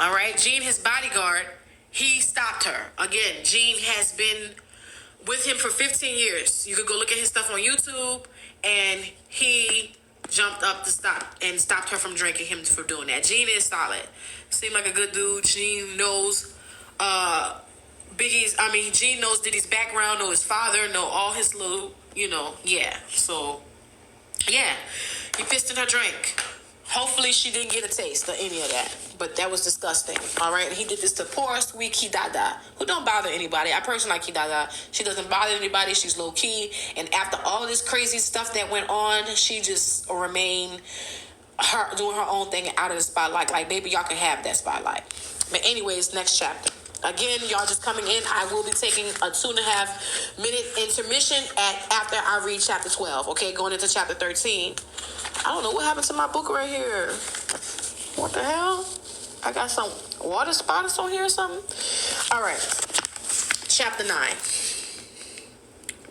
A: all right? Jean, his bodyguard, he stopped her. Again, Jean has been with him for 15 years. You could go look at his stuff on YouTube, and he jumped up to stopped her from drinking, him for doing that. Gene is solid. Seemed like a good dude. Gene knows Gene knows Diddy's background, know his father, know all his little, yeah. So, yeah. He pissed in her drink. Hopefully she didn't get a taste of any of that. But that was disgusting. All right? And he did this to poor, sweet Kidada, who don't bother anybody. I personally like Kidada. She doesn't bother anybody. She's low-key. And after all this crazy stuff that went on, she just remained doing her own thing out of the spotlight. Like, baby, y'all can have that spotlight. But anyways, next chapter. Again, y'all just coming in. I will be taking a 2.5 minute intermission after I read chapter 12. Okay, going into chapter 13. I don't know what happened to my book right here. What the hell? I got some water spots on here or something. All right, chapter 9.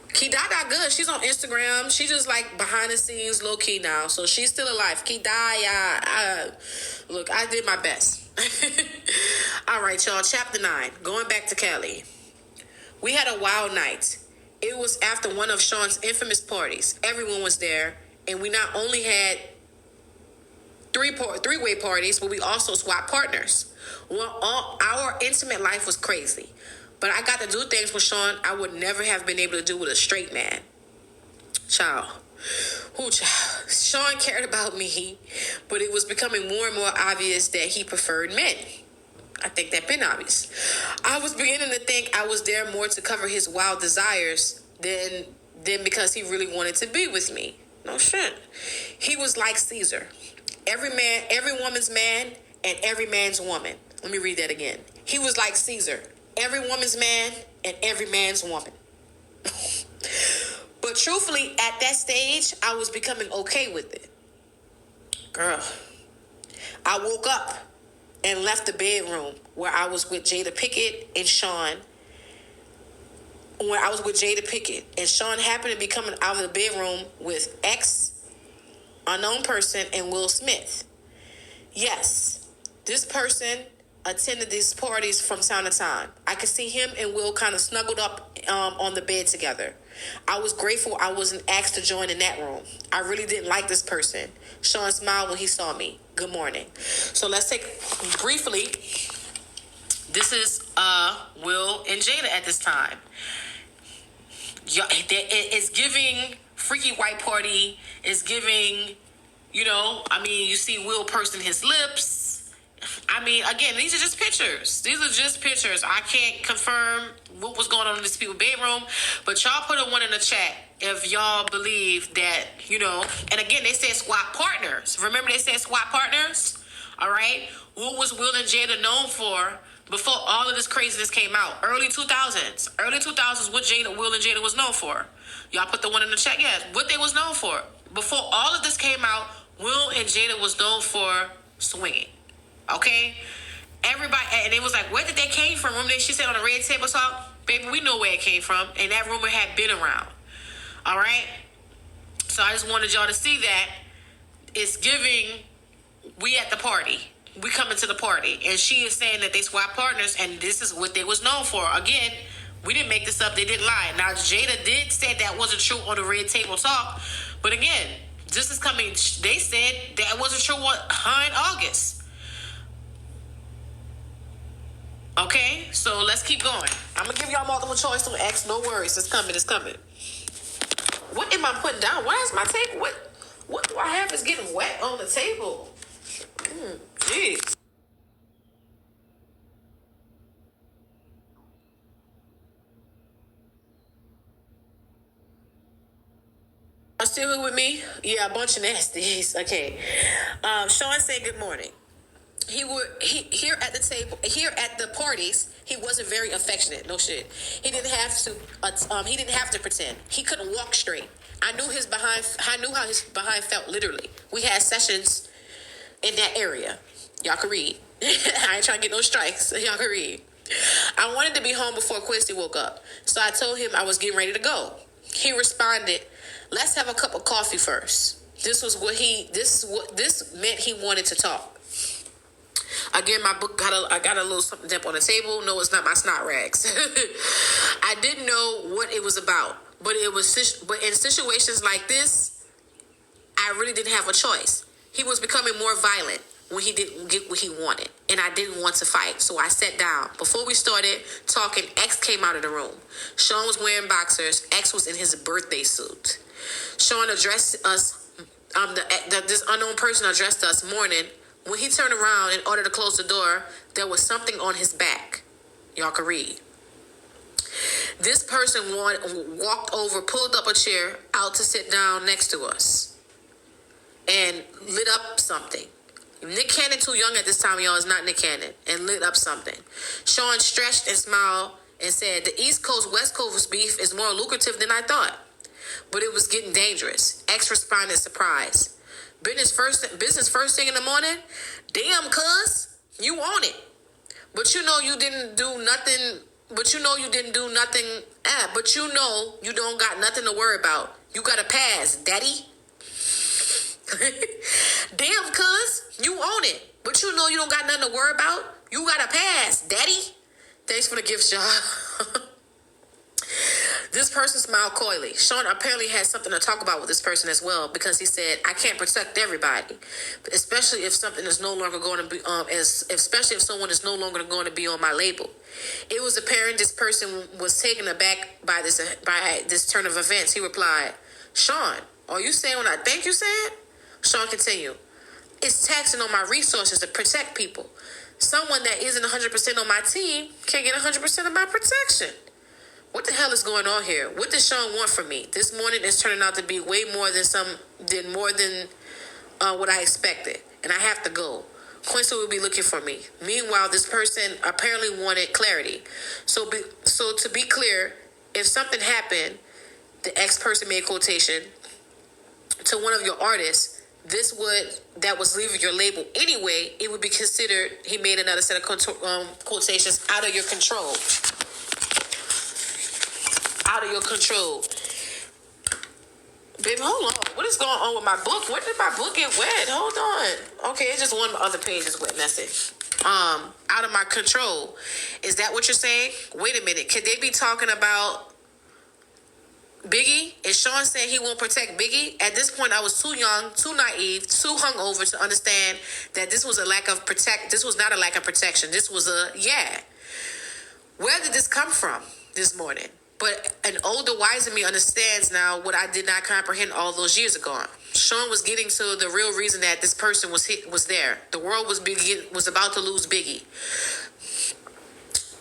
A: Kidada good. She's on Instagram. She just like behind the scenes, low key now. So she's still alive. Kidaya. Look, I did my best. All right, y'all. Chapter 9. Going back to Cali. We had a wild night. It was after one of Sean's infamous parties. Everyone was there, and we not only had three-way parties, but we also swapped partners. Well, our intimate life was crazy. But I got to do things with Sean I would never have been able to do with a straight man. Child. Sean cared about me, but it was becoming more and more obvious that he preferred men. I think that been obvious. I was beginning to think I was there more to cover his wild desires than because he really wanted to be with me. No shit. He was like Caesar. Every woman's man, and every man's woman. Let me read that again. He was like Caesar. Every woman's man, and every man's woman. But truthfully, at that stage, I was becoming okay with it. Girl, I woke up and left the bedroom where I was with Jada Pickett and Sean. When I was with Jada Pickett, and Sean happened to be coming out of the bedroom with unknown person and Will Smith. Yes, this person attended these parties from time to time. I could see him and Will kind of snuggled up on the bed together. I was grateful I wasn't asked to join in that room. I really didn't like this person. Sean smiled when he saw me. Good morning. So let's take briefly. This is Will and Jada at this time. It's giving freaky white party. It's giving, you see Will pursing his lips. Again, these are just pictures. I can't confirm what was going on in this people's bedroom, but y'all put a one in the chat if y'all believe that, and again, they said swap partners. Remember they said swap partners? All right? What was Will and Jada known for before all of this craziness came out? Early 2000s. What Will and Jada was known for. Y'all put the one in the chat. Yes, what they was known for. Before all of this came out, Will and Jada was known for swinging. Okay? Everybody, and it was like, where did they came from? Remember that she said on the Red Table Talk? Baby, we know where it came from. And that rumor had been around. All right? So I just wanted y'all to see that it's giving, we at the party. We coming to the party. And she is saying that they swap partners, and this is what they was known for. Again, we didn't make this up. They didn't lie. Now, Jada did say that wasn't true on the Red Table Talk. But again, this is coming. They said that wasn't true in August. Okay, so let's keep going. I'm gonna give y'all multiple choice to X. No worries, it's coming. It's coming. What am I putting down? Why is my table? What do I have is getting wet on the table? Jeez. Are still here with me? Yeah, a bunch of nasties. Okay. Sean said good morning. He here at the table, here at the parties, he wasn't very affectionate. No shit. He didn't have to. He didn't have to pretend. He couldn't walk straight. I knew his behind. I knew how his behind felt. Literally, we had sessions in that area. Y'all can read. I ain't trying to get no strikes. Y'all can read. I wanted to be home before Quincy woke up, so I told him I was getting ready to go. He responded, "Let's have a cup of coffee first." This meant he wanted to talk. Again, my book I got a little something damp on the table. No, it's not my snot rags. I didn't know what it was about, but in situations like this, I really didn't have a choice. He was becoming more violent when he didn't get what he wanted, and I didn't want to fight, so I sat down. Before we started talking, X came out of the room. Sean was wearing boxers. X was in his birthday suit. Sean addressed us. This unknown person addressed us morning. When he turned around in order to close the door, there was something on his back. Y'all can read. This person walked over, pulled up a chair out to sit down next to us, and lit up something. Nick Cannon, too young at this time, y'all, is not Nick Cannon, and lit up something. Sean stretched and smiled and said, "The East Coast West Coast beef is more lucrative than I thought, but it was getting dangerous." X responded, surprised. Business first thing in the morning? Damn, cuz, you on it. But you know you didn't do nothing. But you know you didn't do nothing. But you know you don't got nothing to worry about. You got a pass, daddy. Damn, cuz, you own it. But you know you don't got nothing to worry about. You got a pass, daddy. Thanks for the gifts, y'all. This person smiled coyly. Sean apparently had something to talk about with this person as well, because he said, "I can't protect everybody, especially if something is no longer going to be especially if someone is no longer going to be on my label." It was apparent this person was taken aback by this turn of events. He replied, "Sean, are you saying what I think you said?" Sean continued, "It's taxing on my resources to protect people. Someone that isn't 100% on my team can't get 100% of my protection. What the hell is going on here? What does Sean want from me? This morning is turning out to be way more than what I expected, and I have to go. Quincy will be looking for me." Meanwhile, this person apparently wanted clarity. So to be clear, if something happened, the X person made quotation, to one of your artists, that was leaving your label anyway, it would be considered, he made another set of quotations, out of your control. Out of your control. Baby, hold on. What is going on with my book? When did my book get wet? Hold on. Okay, it's just one other page is wet, and that's it. Out of my control. Is that what you're saying? Wait a minute. Could they be talking about Biggie? Is Sean saying he won't protect Biggie? At this point, I was too young, too naive, too hungover to understand that this was This was not a lack of protection. This was Where did this come from this morning? But an older, wiser me understands now what I did not comprehend all those years ago. Sean was getting to the real reason that this person was there. The world was about to lose Biggie.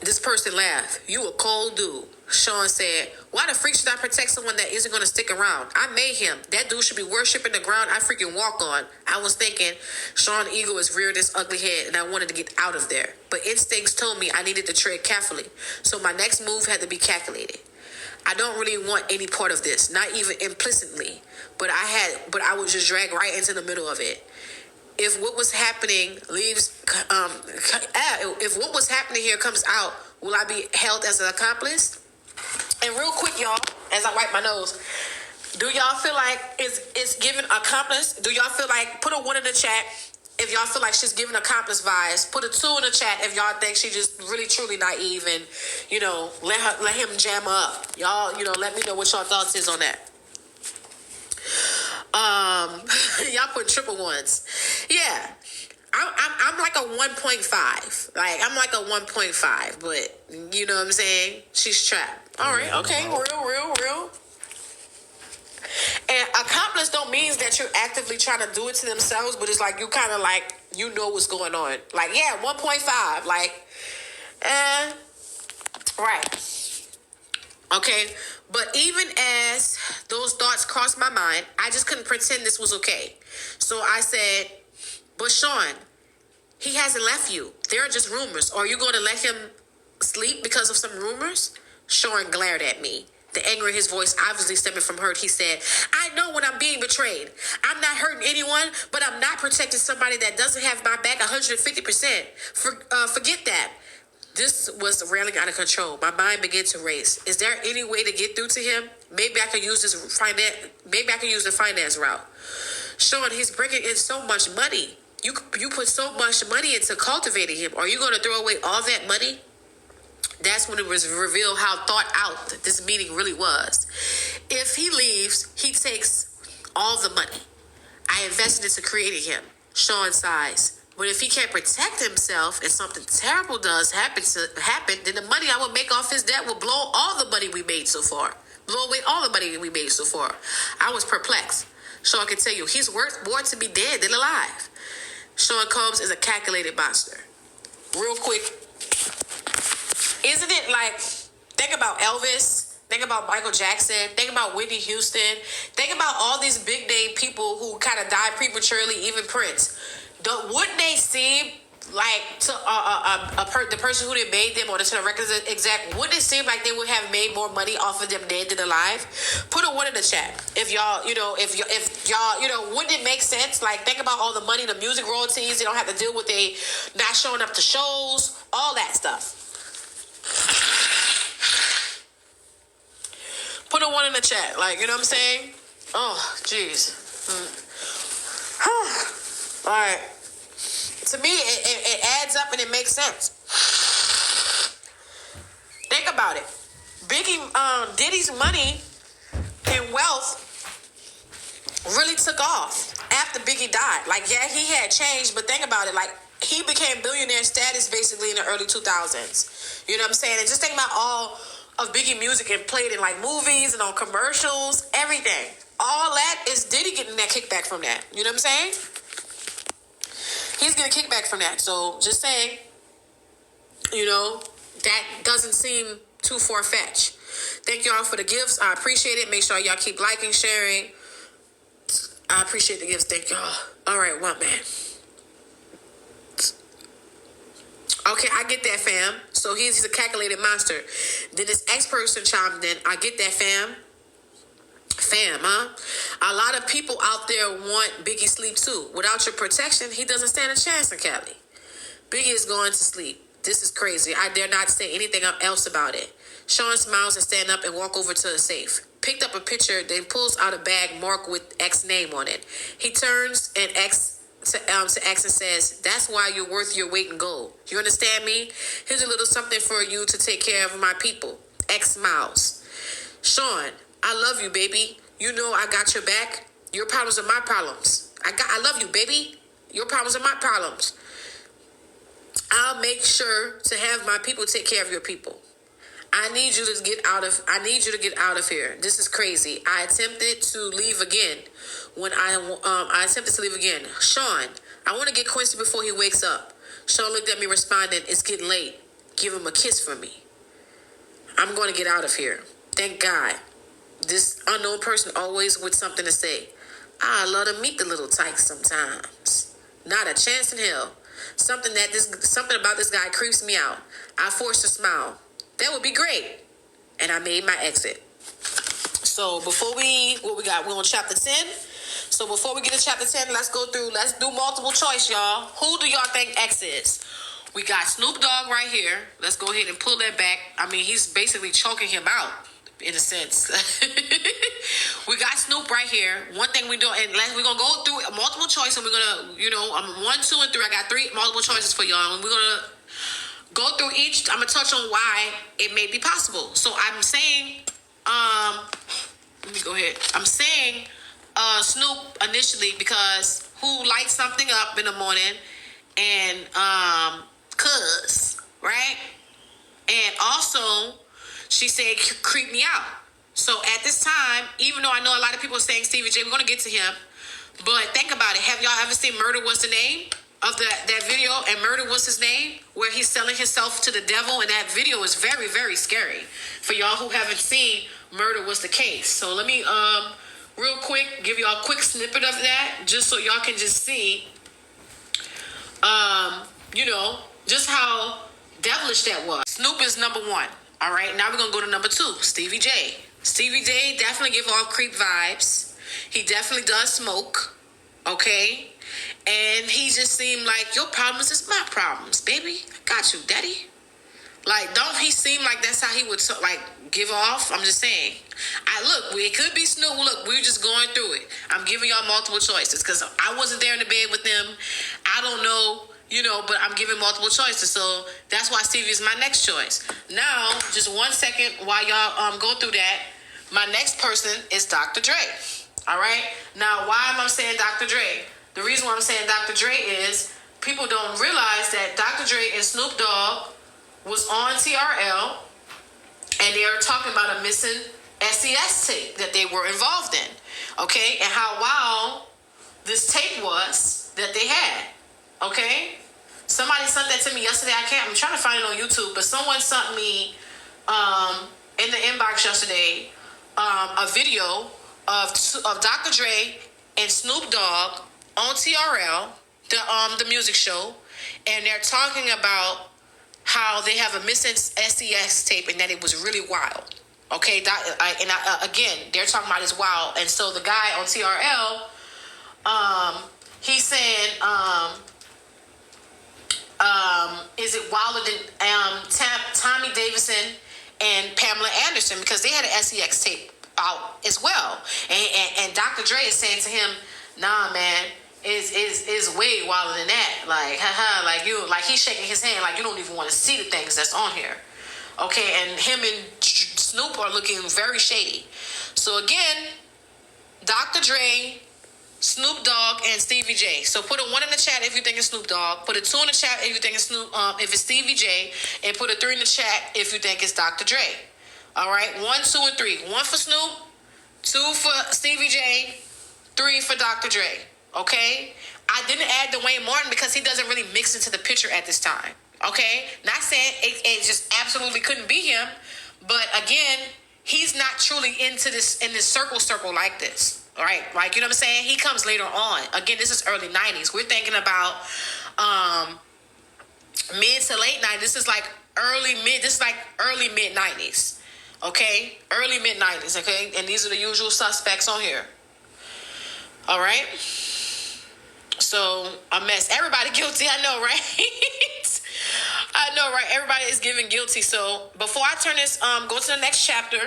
A: This person laughed. "You a cold dude." Sean said, "Why the freak should I protect someone that isn't going to stick around? I made him. That dude should be worshiping the ground I freaking walk on." I was thinking, Sean ego has reared its ugly head, and I wanted to get out of there. But instincts told me I needed to tread carefully. So my next move had to be calculated. I don't really want any part of this, not even implicitly. But I was just dragged right into the middle of it. if what was happening if what was happening here comes out, will I be held as an accomplice? And real quick, y'all, as I wipe my nose, do y'all feel like it's giving accomplice? Do y'all feel like, put a 1 in the chat if y'all feel like she's giving accomplice vibes. Put a 2 in the chat if y'all think she just really truly naive, and let him jam her up. Y'all, let me know what y'all thoughts is on that. Y'all put triple ones. Yeah. I'm like a 1.5. Like, I'm like a 1.5, but you know what I'm saying? She's trapped. All right, okay, real. And accomplice don't mean that you're actively trying to do it to themselves, but it's like you kind of like, what's going on. Like, yeah, 1.5. Like, right. Okay, but even as those thoughts crossed my mind, I just couldn't pretend this was okay. So I said, but Sean, he hasn't left you. There are just rumors. Are you going to let him sleep because of some rumors? Sean glared at me. The anger in his voice obviously stemming from hurt. He said, I know when I'm being betrayed. I'm not hurting anyone, but I'm not protecting somebody that doesn't have my back 150%. Forget that. This was railing out of control. My mind began to race. Is there any way to get through to him? Maybe I could use the finance route. Sean, he's bringing in so much money. You put so much money into cultivating him. Are you going to throw away all that money? That's when it was revealed how thought out this meeting really was. If he leaves, he takes all the money I invested into creating him. Sean sighs. But if he can't protect himself and something terrible does happen, then the money I will make off his debt will blow all the money we made so far. Blow away all the money we made so far. I was perplexed. Sean can tell you, he's worth more to be dead than alive. Sean Combs is a calculated monster. Real quick, isn't it like, think about Elvis, think about Michael Jackson, think about Whitney Houston, think about all these big name people who kind of died prematurely, even Prince. Wouldn't they seem like to the person who they made them, or to the records exec, wouldn't it seem like they would have made more money off of them dead than alive? Put a 1 in the chat if y'all, if y'all, wouldn't it make sense? Like, think about all the money, the music royalties. They don't have to deal with they not showing up to shows, all that stuff. Put a 1 in the chat, like, you know what I'm saying? Oh, jeez. All right. To me, it adds up and it makes sense. Think about it. Diddy's money and wealth really took off after Biggie died. Like, yeah, he had changed, but think about it. Like, he became billionaire status basically in the early 2000s. You know what I'm saying? And just think about all of Biggie music and played in like movies and on commercials, everything. All that is Diddy getting that kickback from that. You know what I'm saying? He's getting a kickback from that. So just saying, that doesn't seem too far-fetched. Thank y'all for the gifts. I appreciate it. Make sure y'all keep liking, sharing. I appreciate the gifts. Thank y'all. All right, one man. Okay, I get that, fam. So he's a calculated monster. Then this ex-person chimed in. I get that, fam. Huh? A lot of people out there want Biggie sleep too. Without your protection, he doesn't stand a chance in Cali. Biggie is going to sleep. This is crazy. I dare not say anything else about it. Sean smiles and stand up and walk over to the safe. Picked up a picture, then pulls out a bag marked with X name on it. He turns and X to X and says, "That's why you're worth your weight in gold. You understand me? Here's a little something for you to take care of my people." X smiles. Sean, I love you, baby. You know I got your back. Your problems are my problems. I love you, baby. Your problems are my problems. I'll make sure to have my people take care of your people. I need you to get out of here. This is crazy. I attempted to leave again. Sean, I want to get Quincy before he wakes up. Sean looked at me responding, "It's getting late. Give him a kiss for me. I'm going to get out of here." Thank God. This unknown person always with something to say. I love to meet the little tykes sometimes. Not a chance in hell. Something about this guy creeps me out. I forced a smile. That would be great. And I made my exit. So before what we got? We're on chapter 10. So before we get to chapter 10, let's do multiple choice, y'all. Who do y'all think X is? We got Snoop Dogg right here. Let's go ahead and pull that back. I mean, he's basically choking him out, in a sense. We got Snoop right here. One thing we do, and we're going to go through multiple choice, and we're going to, I'm 1, 2, and 3. I got 3 multiple choices for y'all, and we're going to go through each. I'm going to touch on why it may be possible. So I'm saying, let me go ahead. I'm saying Snoop initially because who lights something up in the morning and right? And also, she said, creep me out. So at this time, even though I know a lot of people are saying Stevie J, we're going to get to him. But think about it. Have y'all ever seen Murder What's the Name of that video? And Murder What's His Name? Where he's selling himself to the devil. And that video is very, very scary. For y'all who haven't seen Murder Was the Case. So let me, real quick, give y'all a quick snippet of that. Just so y'all can just see, just how devilish that was. Snoop is number 1. All right, now we're going to go to number 2, Stevie J. Stevie J definitely give off creep vibes. He definitely does smoke, okay? And he just seemed like, your problems is my problems, baby. I got you, daddy. Like, don't he seem like that's how he would, give off? I'm just saying. It could be Snoop. Look, we're just going through it. I'm giving y'all multiple choices because I wasn't there in the bed with them. I don't know. But I'm giving multiple choices. So that's why Stevie is my next choice. Now, just 1 second while y'all go through that. My next person is Dr. Dre. All right? Now, why am I saying Dr. Dre? The reason why I'm saying Dr. Dre is people don't realize that Dr. Dre and Snoop Dogg was on TRL and they are talking about a missing SES tape that they were involved in. Okay? And how wild this tape was that they had. Okay? Somebody sent that to me yesterday. I'm trying to find it on YouTube, but someone sent me in the inbox yesterday a video of Dr. Dre and Snoop Dogg on TRL, the music show, and they're talking about how they have a missing SES tape and that it was really wild. Okay, again, they're talking about it's wild, and so the guy on TRL, he's saying, is it wilder than Tommy Davidson and Pamela Anderson, because they had an SEX tape out as well, and Dr. Dre is saying to him, nah, man, is way wilder than that. Like he's shaking his hand like you don't even want to see the things that's on here. Okay, and him and Snoop are looking very shady. So again, Dr. Dre, Snoop Dogg, and Stevie J. So put a 1 in the chat if you think it's Snoop Dogg. Put a 2 in the chat if you think it's if it's Stevie J, and put a 3 in the chat if you think it's Dr. Dre. All right, 1, 2, and 3. 1 for Snoop, 2 for Stevie J, 3 for Dr. Dre. Okay, I didn't add Dwayne Martin because he doesn't really mix into the picture at this time. Okay, not saying it just absolutely couldn't be him, but again, he's not truly into this in this circle like this. All right, like, you know what I'm saying? He comes later on. Again, this is early 90s. We're thinking about mid to late 90s. This is like early mid 90s. Okay, early mid 90s. Okay, and these are the usual suspects on here. All right. So, a mess. Everybody guilty, I know, right? I know, right? Everybody is giving guilty. So, before I turn this, go to the next chapter.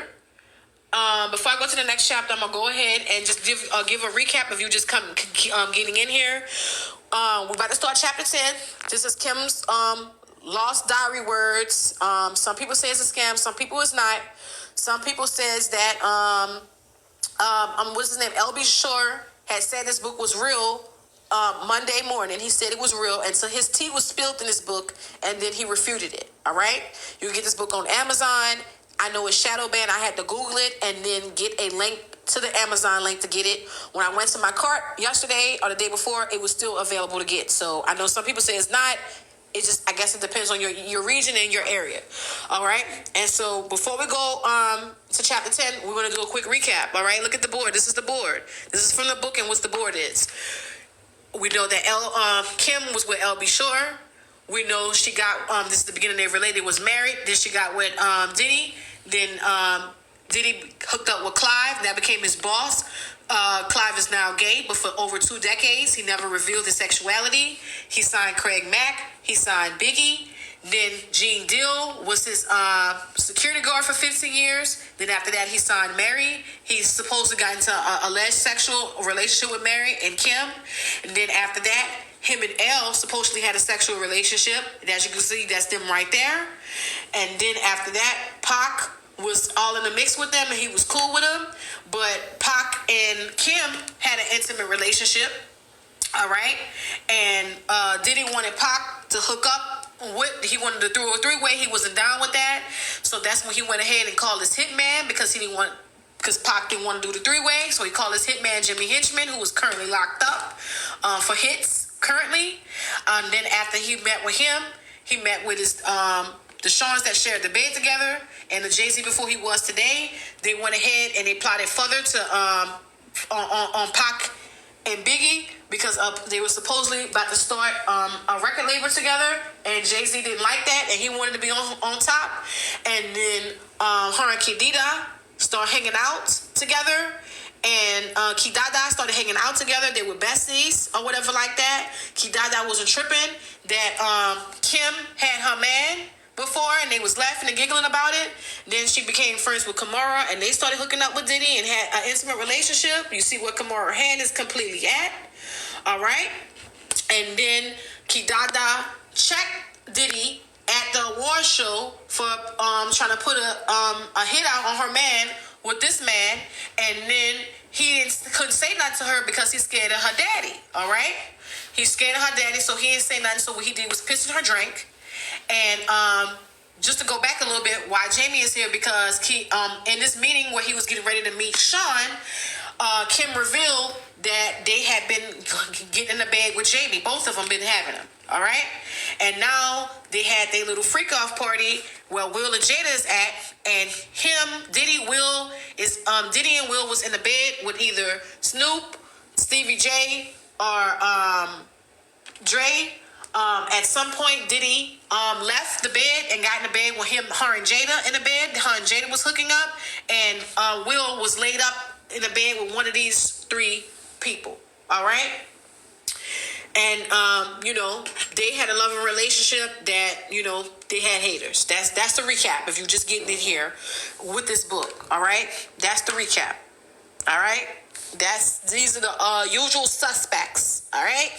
A: Before I go to the next chapter, I'm going to go ahead and just give a recap of you just getting in here. We're about to start chapter 10. This is Kim's lost diary words. Some people say it's a scam. Some people it's not. Some people says that, what's his name? LB Shore had said this book was real Monday morning. He said it was real, and so his tea was spilled in this book, and then he refuted it. All right, you can get this book on Amazon. I know it's shadow banned. I had to Google it and then get a link to the Amazon link to get it. When I went to my cart yesterday or the day before, it was still available to get. So I know some people say it's not. It just, I guess it depends on your region and your area. All right. And so before we go to chapter 10, we're going to do a quick recap. All right. Look at the board. This is the board. This is from the book and what the board is. We know that Kim was with LB Shore. We know she got, this is the beginning they related, was married. Then she got with Diddy. Then Diddy hooked up with Clive. That became his boss. Clive is now gay, but for over 2 decades, he never revealed his sexuality. He signed Craig Mack. He signed Biggie. Then Gene Deal was his security guard for 15 years. Then after that, he signed Mary. He supposedly got into an alleged sexual relationship with Mary and Kim. And then after that, him and Elle supposedly had a sexual relationship. And as you can see, that's them right there. And then after that, Pac was all in the mix with them, and he was cool with them. But Pac and Kim had an intimate relationship. All right. And Diddy wanted Pac to hook up. He wanted to do a 3-way. He wasn't down with that. So that's when he went ahead and called his hitman because Pac didn't want to do the 3-way. So he called his hitman Jimmy Hinchman, who was currently locked up for hits currently. Then after he met with him, he met with his the Shawns that shared the bed together and the Jay-Z before he was today. They went ahead and they plotted further to on Pac and Biggie because they were supposedly about to start a record label together, and Jay-Z didn't like that, and he wanted to be on top. And then her and Kidada started hanging out together, and Kidada started hanging out together. They were besties or whatever like that. Kidada wasn't tripping that Kim had her man before, and they was laughing and giggling about it. Then she became friends with Kimora, and they started hooking up with Diddy and had an intimate relationship. You see where Kimora's hand is completely at. All right. And then Kidada checked Diddy at the award show for trying to put a hit out on her man with this man, and then he couldn't say nothing to her because he's scared of her daddy. All right. He's scared of her daddy, so he didn't say nothing. So what he did was piss in her drink. And just to go back a little bit, why Jamie is here, because in this meeting where he was getting ready to meet Sean, Kim revealed that they had been getting in the bed with Jamie. Both of them been having him. All right. And now they had their little freak off party where Will and Jada is at, and Diddy and Will was in the bed with either Snoop, Stevie J, or Dre. At some point, Diddy left the bed and got in the bed with her and Jada in the bed. Her and Jada was hooking up, and Will was laid up in the bed with one of these 3 people. All right. And they had a loving relationship that they had haters. That's the recap. If you just getting in here with this book, all right. That's the recap. All right. These are the usual suspects. All right.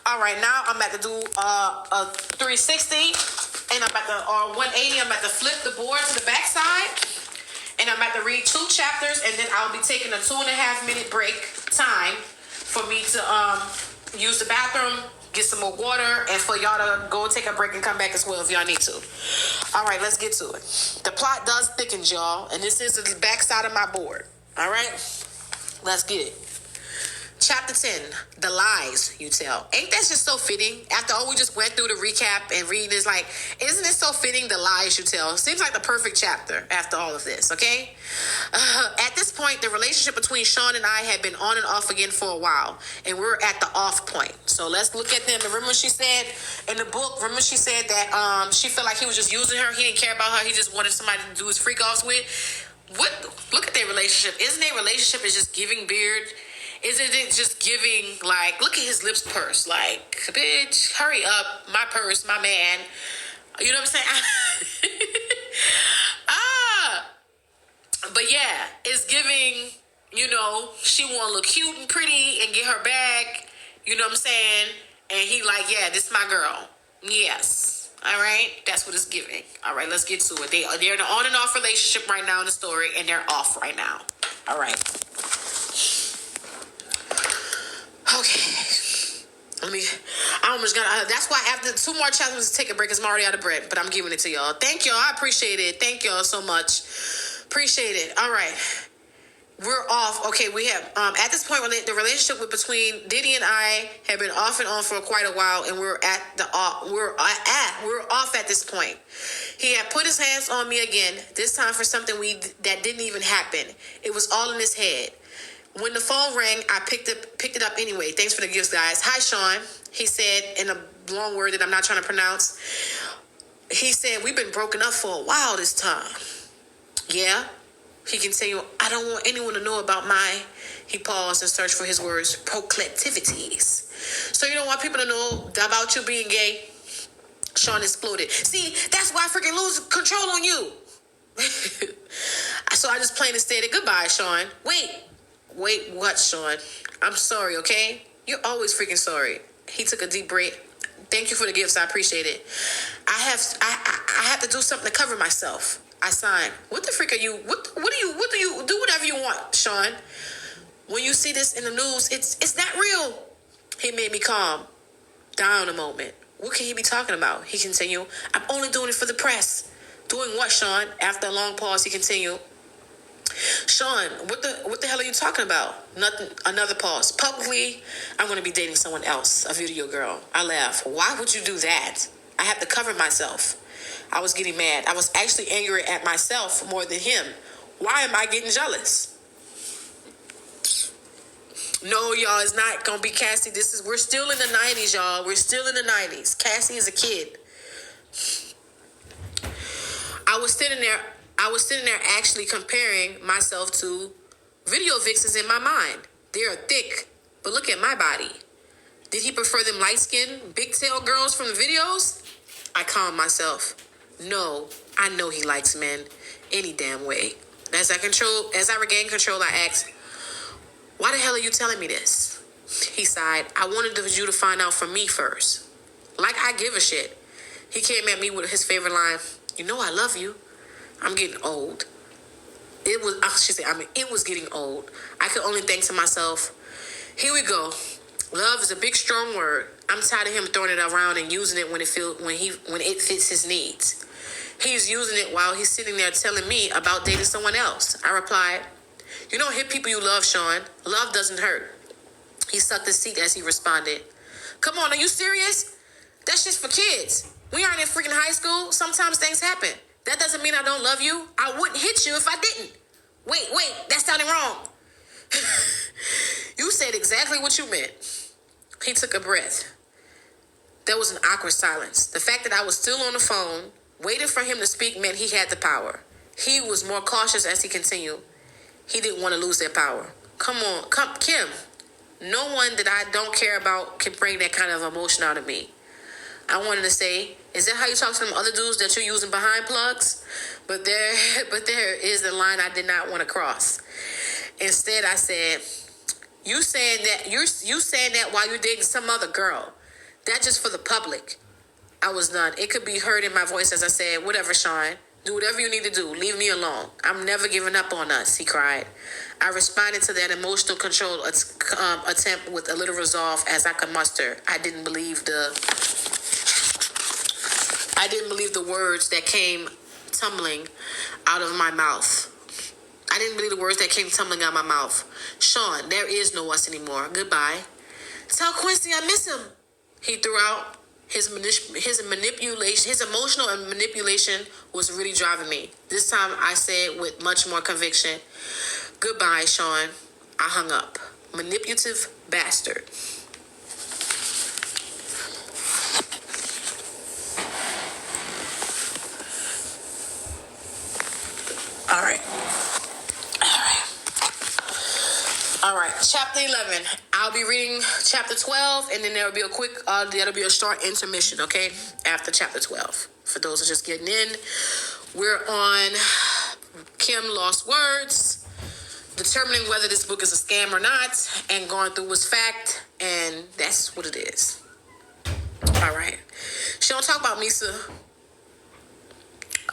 A: All right. Now I'm about to do a 360, and I'm about to 180. I'm about to flip the board to the back side, and I'm about to read 2 chapters, and then I'll be taking a 2.5 minute break time for me to use the bathroom, get some more water, and for y'all to go take a break and come back as well if y'all need to. All right. Let's get to it. The plot does thicken, y'all, and this is the back side of my board. All right. Let's get it. Chapter 10, The Lies You Tell. Ain't that just so fitting? After all we just went through the recap and reading, it's like, isn't it so fitting, The Lies You Tell? Seems like the perfect chapter after all of this, okay? At this point, the relationship between Sean and I had been on and off again for a while, and we're at the off point. So let's look at them. Remember she said in the book, she said that she felt like he was just using her. He didn't care about her. He just wanted somebody to do his freak offs with. Look at their relationship. Isn't their relationship is just giving beard? Isn't it just giving, like, look at his lips purse. Like, bitch, hurry up. My purse, my man. You know what I'm saying? But yeah, it's giving, she want to look cute and pretty and get her bag. You know what I'm saying? And he like, yeah, this is my girl. Yes. All right. That's what it's giving. All right. Let's get to it. They're in an on and off relationship right now in the story, and they're off right now. All right. Okay. I almost got. That's why after 2 more chapters to take a break, because I'm already out of bread. But I'm giving it to y'all. Thank y'all. I appreciate it. Thank y'all so much. Appreciate it. All right. We're off. Okay, we have at this point the relationship between Diddy and I have been off and on for quite a while, and we're off at this point. He had put his hands on me again. This time for something that didn't even happen. It was all in his head. When the phone rang, I picked it up anyway. Thanks for the gifts, guys. Hi, Sean. He said in a long word that I'm not trying to pronounce. He said, we've been broken up for a while this time. Yeah. He continued, I don't want anyone to know about my, he paused and searched for his words, proclivities. So you don't want people to know about you being gay? Sean exploded. See, that's why I freaking lose control on you. So I just plain stated, goodbye, Sean. Wait, what, Sean? I'm sorry, okay? You're always freaking sorry. He took a deep breath. Thank you for the gifts. I appreciate it. I have to do something to cover myself. I signed. What the freak are you? What do you do whatever you want, Sean? When you see this in the news, it's not real. He made me calm down a moment. What can he be talking about? He continued, I'm only doing it for the press. Doing what, Sean? After a long pause, he continued, Sean, what the hell are you talking about? Nothing. Another pause. Publicly, I'm going to be dating someone else, a video girl. I laugh. Why would you do that? I have to cover myself. I was getting mad. I was actually angry at myself more than him. Why am I getting jealous? No, y'all, it's not going to be Cassie. We're still in the 90s, y'all. We're still in the 90s. Cassie is a kid. I was sitting there actually comparing myself to video vixens in my mind. They're thick, but look at my body. Did he prefer them light-skinned, big-tail girls from the videos? I calmed myself. No, I know he likes men any damn way. As I regained control, I asked, why the hell are you telling me this? He sighed. I wanted you to find out from me first. Like I give a shit. He came at me with his favorite line, you know I love you. I'm getting old. It was getting old. I could only think to myself, here we go. Love is a big, strong word. I'm tired of him throwing it around and using it when it fits his needs. He's using it while he's sitting there telling me about dating someone else. I replied, you don't hit people you love, Sean. Love doesn't hurt. He sucked his seat as he responded. Come on, are you serious? That's just for kids. We aren't in freaking high school. Sometimes things happen. That doesn't mean I don't love you. I wouldn't hit you if I didn't. Wait, that sounded wrong. You said exactly what you meant. He took a breath. There was an awkward silence. The fact that I was still on the phone, waiting for him to speak, meant he had the power. He was more cautious as he continued. He didn't want to lose that power. Come, Kim. No one that I don't care about can bring that kind of emotion out of me. I wanted to say, is that how you talk to them other dudes that you're using behind plugs? But there is a line I did not want to cross. Instead, I said, you saying that while you're dating some other girl. That's just for the public. I was done. It could be heard in my voice as I said, whatever, Sean. Do whatever you need to do. Leave me alone. I'm never giving up on us, he cried. I responded to that emotional control attempt with a little resolve as I could muster. I didn't believe the words that came tumbling out of my mouth. Sean, there is no us anymore. Goodbye. Tell Quincy I miss him. He threw out. His manipulation, his emotional manipulation was really driving me. This time I said with much more conviction, goodbye, Sean. I hung up. Manipulative bastard. All right. Chapter 11. I'll be reading chapter 12, and then there'll be a short intermission, okay? After chapter 12. For those who are just getting in, we're on Kim Lost Words, determining whether this book is a scam or not, and going through what's fact, and that's what it is. All right. She don't talk about Misa.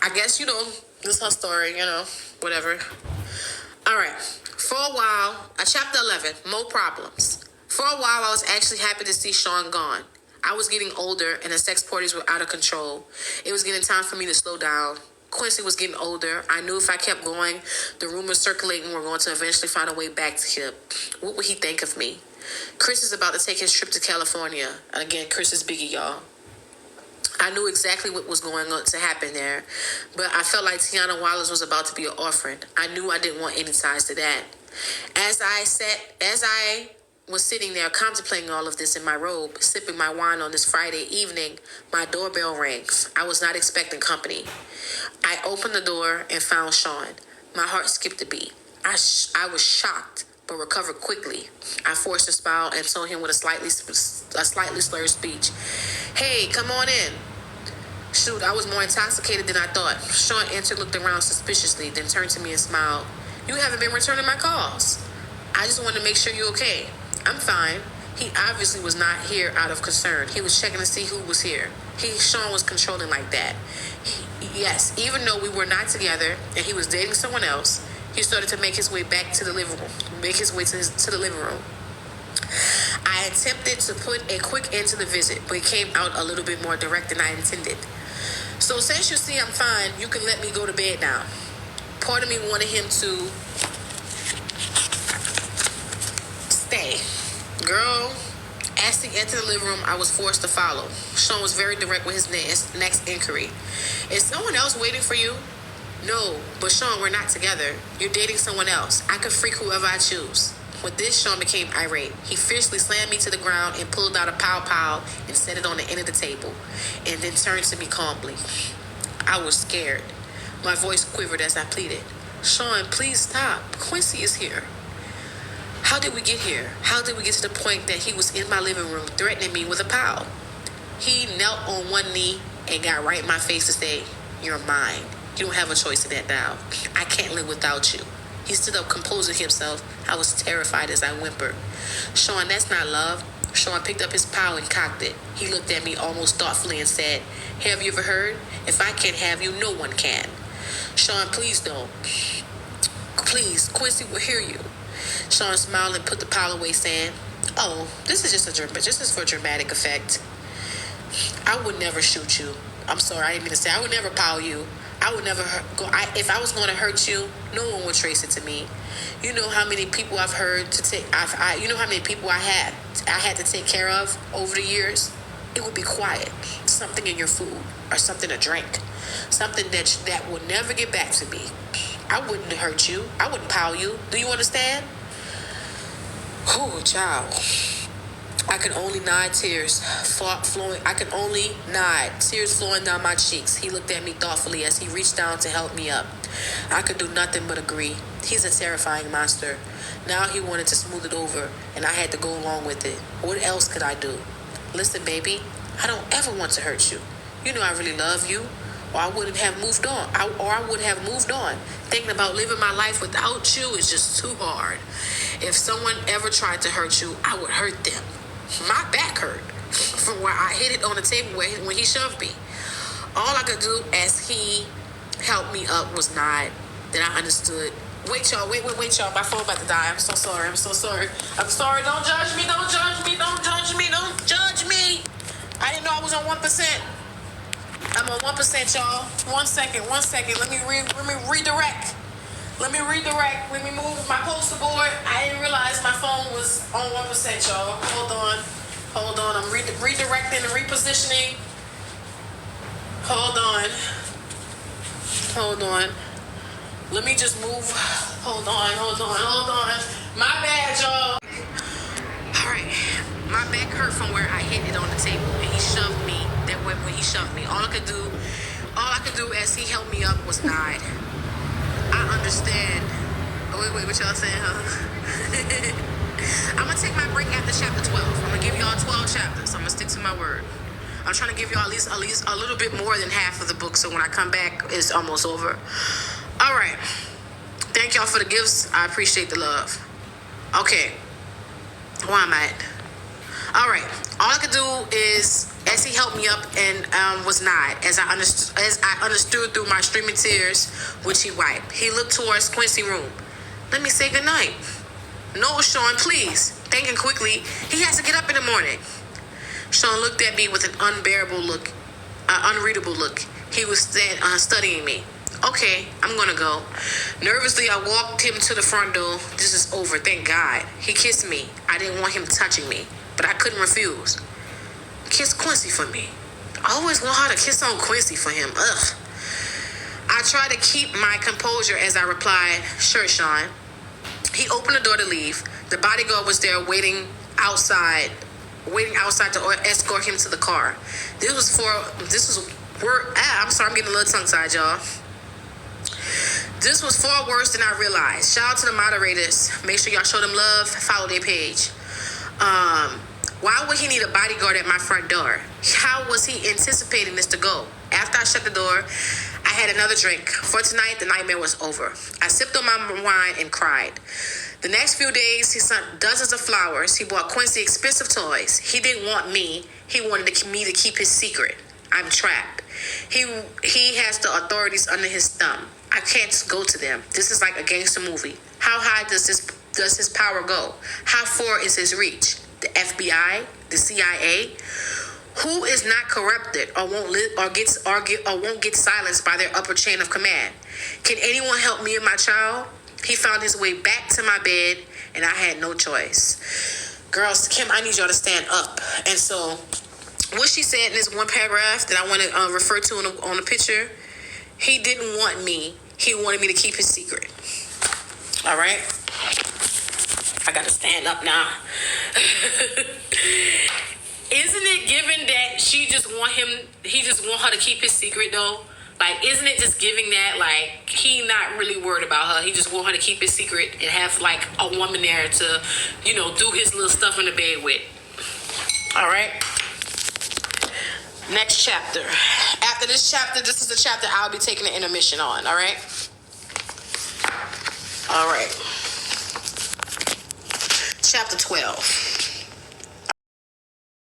A: I guess, this is her story, whatever. All right. For a while, chapter 11, more problems. For a while, I was actually happy to see Sean gone. I was getting older, and the sex parties were out of control. It was getting time for me to slow down. Quincy was getting older. I knew if I kept going, the rumors circulating were going to eventually find a way back to him. What would he think of me? Chris is about to take his trip to California. Again, Chris is Biggie, y'all. I knew exactly what was going on to happen there, but I felt like Tiana Wallace was about to be an orphan. I knew I didn't want any ties to that. As I was sitting there contemplating all of this in my robe, sipping my wine on this Friday evening, my doorbell rings. I was not expecting company. I opened the door and found Sean. My heart skipped a beat. I was shocked, but recovered quickly. I forced a smile and told him with a slightly slurred speech, "Hey, come on in." Shoot, I was more intoxicated than I thought. Sean entered, looked around suspiciously, then turned to me and smiled. "You haven't been returning my calls. I just wanted to make sure you're okay." "I'm fine." He obviously was not here out of concern. He was checking to see who was here. Sean was controlling like that. Yes, even though we were not together and he was dating someone else, he started to make his way back to the living room. To the living room. I attempted to put a quick end to the visit, but it came out a little bit more direct than I intended. "So since you see I'm fine, you can let me go to bed now." Part of me wanted him to stay. Girl, as he entered the living room, I was forced to follow. Sean was very direct with his next inquiry. "Is someone else waiting for you?" "No, but Sean, we're not together. You're dating someone else. I can freak whoever I choose." With this, Sean became irate. He fiercely slammed me to the ground and pulled out a pow and set it on the end of the table, and then turned to me calmly. I was scared. My voice quivered as I pleaded, "Sean, please stop. Quincy is here." How did we get here? How did we get to the point that he was in my living room threatening me with a pow? He knelt on one knee and got right in my face to say, "You're mine. You don't have a choice in that now. I can't live without you." He stood up, composing himself. I was terrified as I whimpered, "Sean, that's not love." Sean picked up his pow and cocked it. He looked at me almost thoughtfully and said, "Have you ever heard? If I can't have you, no one can." "Sean, please don't. Please, Quincy will hear you." Sean smiled and put the pow away, saying, "Oh, this is for dramatic effect. I would never shoot you. I'm sorry, I didn't mean to say. I would never pow you. I would never if I was going to hurt you, no one would trace it to me. You know how many people I've heard to take. You know how many people I had to take care of over the years. It would be quiet, something in your food or something to drink, something that will never get back to me. I wouldn't hurt you. I wouldn't pow you. Do you understand?" Oh, child. I could only nod, tears flowing down my cheeks. He looked at me thoughtfully as he reached down to help me up. I could do nothing but agree. He's a terrifying monster. Now he wanted to smooth it over, and I had to go along with it. What else could I do? "Listen, baby, I don't ever want to hurt you. You know I really love you, or I would have moved on. Thinking about living my life without you is just too hard. If someone ever tried to hurt you, I would hurt them. My back hurt from where I hit it on the table when he shoved me. All I could do as he helped me up was nod. Then I understood. Wait, y'all. Wait, y'all. My phone about to die. I'm so sorry. I'm sorry. Don't judge me. Don't judge me. I didn't know I was on 1%. I'm on 1%, y'all. One second. Let me redirect. Let me move my poster board. I didn't realize my phone was on 1%, y'all. Hold on. I'm redirecting and repositioning. Hold on. Let me just move. Hold on. My bad, y'all. All right. My back hurt from where I hit it on the table, and he shoved me. When he shoved me, all I could do as he helped me up was nod. I understand. Oh, wait, what y'all saying, huh? I'm gonna take my break after chapter 12. I'm gonna give y'all 12 chapters. I'm gonna stick to my word. I'm trying to give y'all at least a little bit more than half of the book, so when I come back, it's almost over. All right. Thank y'all for the gifts. I appreciate the love. Okay. Where am I at? All right. All I could do is, as he helped me up and was nod, as I understood through my streaming tears, which he wiped. He looked towards Quincy's room. "Let me say goodnight." "No, Sean, please." Thinking quickly, he has to get up in the morning. Sean looked at me with an unreadable look. He was studying me. "Okay, I'm gonna go." Nervously, I walked him to the front door. This is over, thank God. He kissed me. I didn't want him touching me, but I couldn't refuse. "Kiss Quincy for me." I always want her to kiss on Quincy for him. Ugh. I tried to keep my composure as I replied, "Sure, Sean." He opened the door to leave. The bodyguard was there waiting outside to escort him to the car. I'm sorry, I'm getting a little tongue-tied, y'all. This was far worse than I realized. Shout out to the moderators. Make sure y'all show them love. Follow their page. Why would he need a bodyguard at my front door? How was he anticipating this to go? After I shut the door, I had another drink. For tonight, the nightmare was over. I sipped on my wine and cried. The next few days, he sent dozens of flowers. He bought Quincy expensive toys. He didn't want me. He wanted me to keep his secret. I'm trapped. He has the authorities under his thumb. I can't go to them. This is like a gangster movie. How high does his power go? How far is his reach? The FBI, the CIA, who is not corrupted or won't get silenced by their upper chain of command? Can anyone help me and my child? He found his way back to my bed, and I had no choice. Girls, Kim, I need y'all to stand up. And so, what she said in this one paragraph that I want to refer to on the picture, he didn't want me. He wanted me to keep his secret. All right? I got to stand up now. Isn't it given that he just want her to keep his secret, though? Like, isn't it just giving that, like, he not really worried about her. He just want her to keep his secret and have, like, a woman there to, do his little stuff in the bed with. All right? Next chapter. After this chapter, this is the chapter I'll be taking an intermission on, all right? All right. Chapter 12.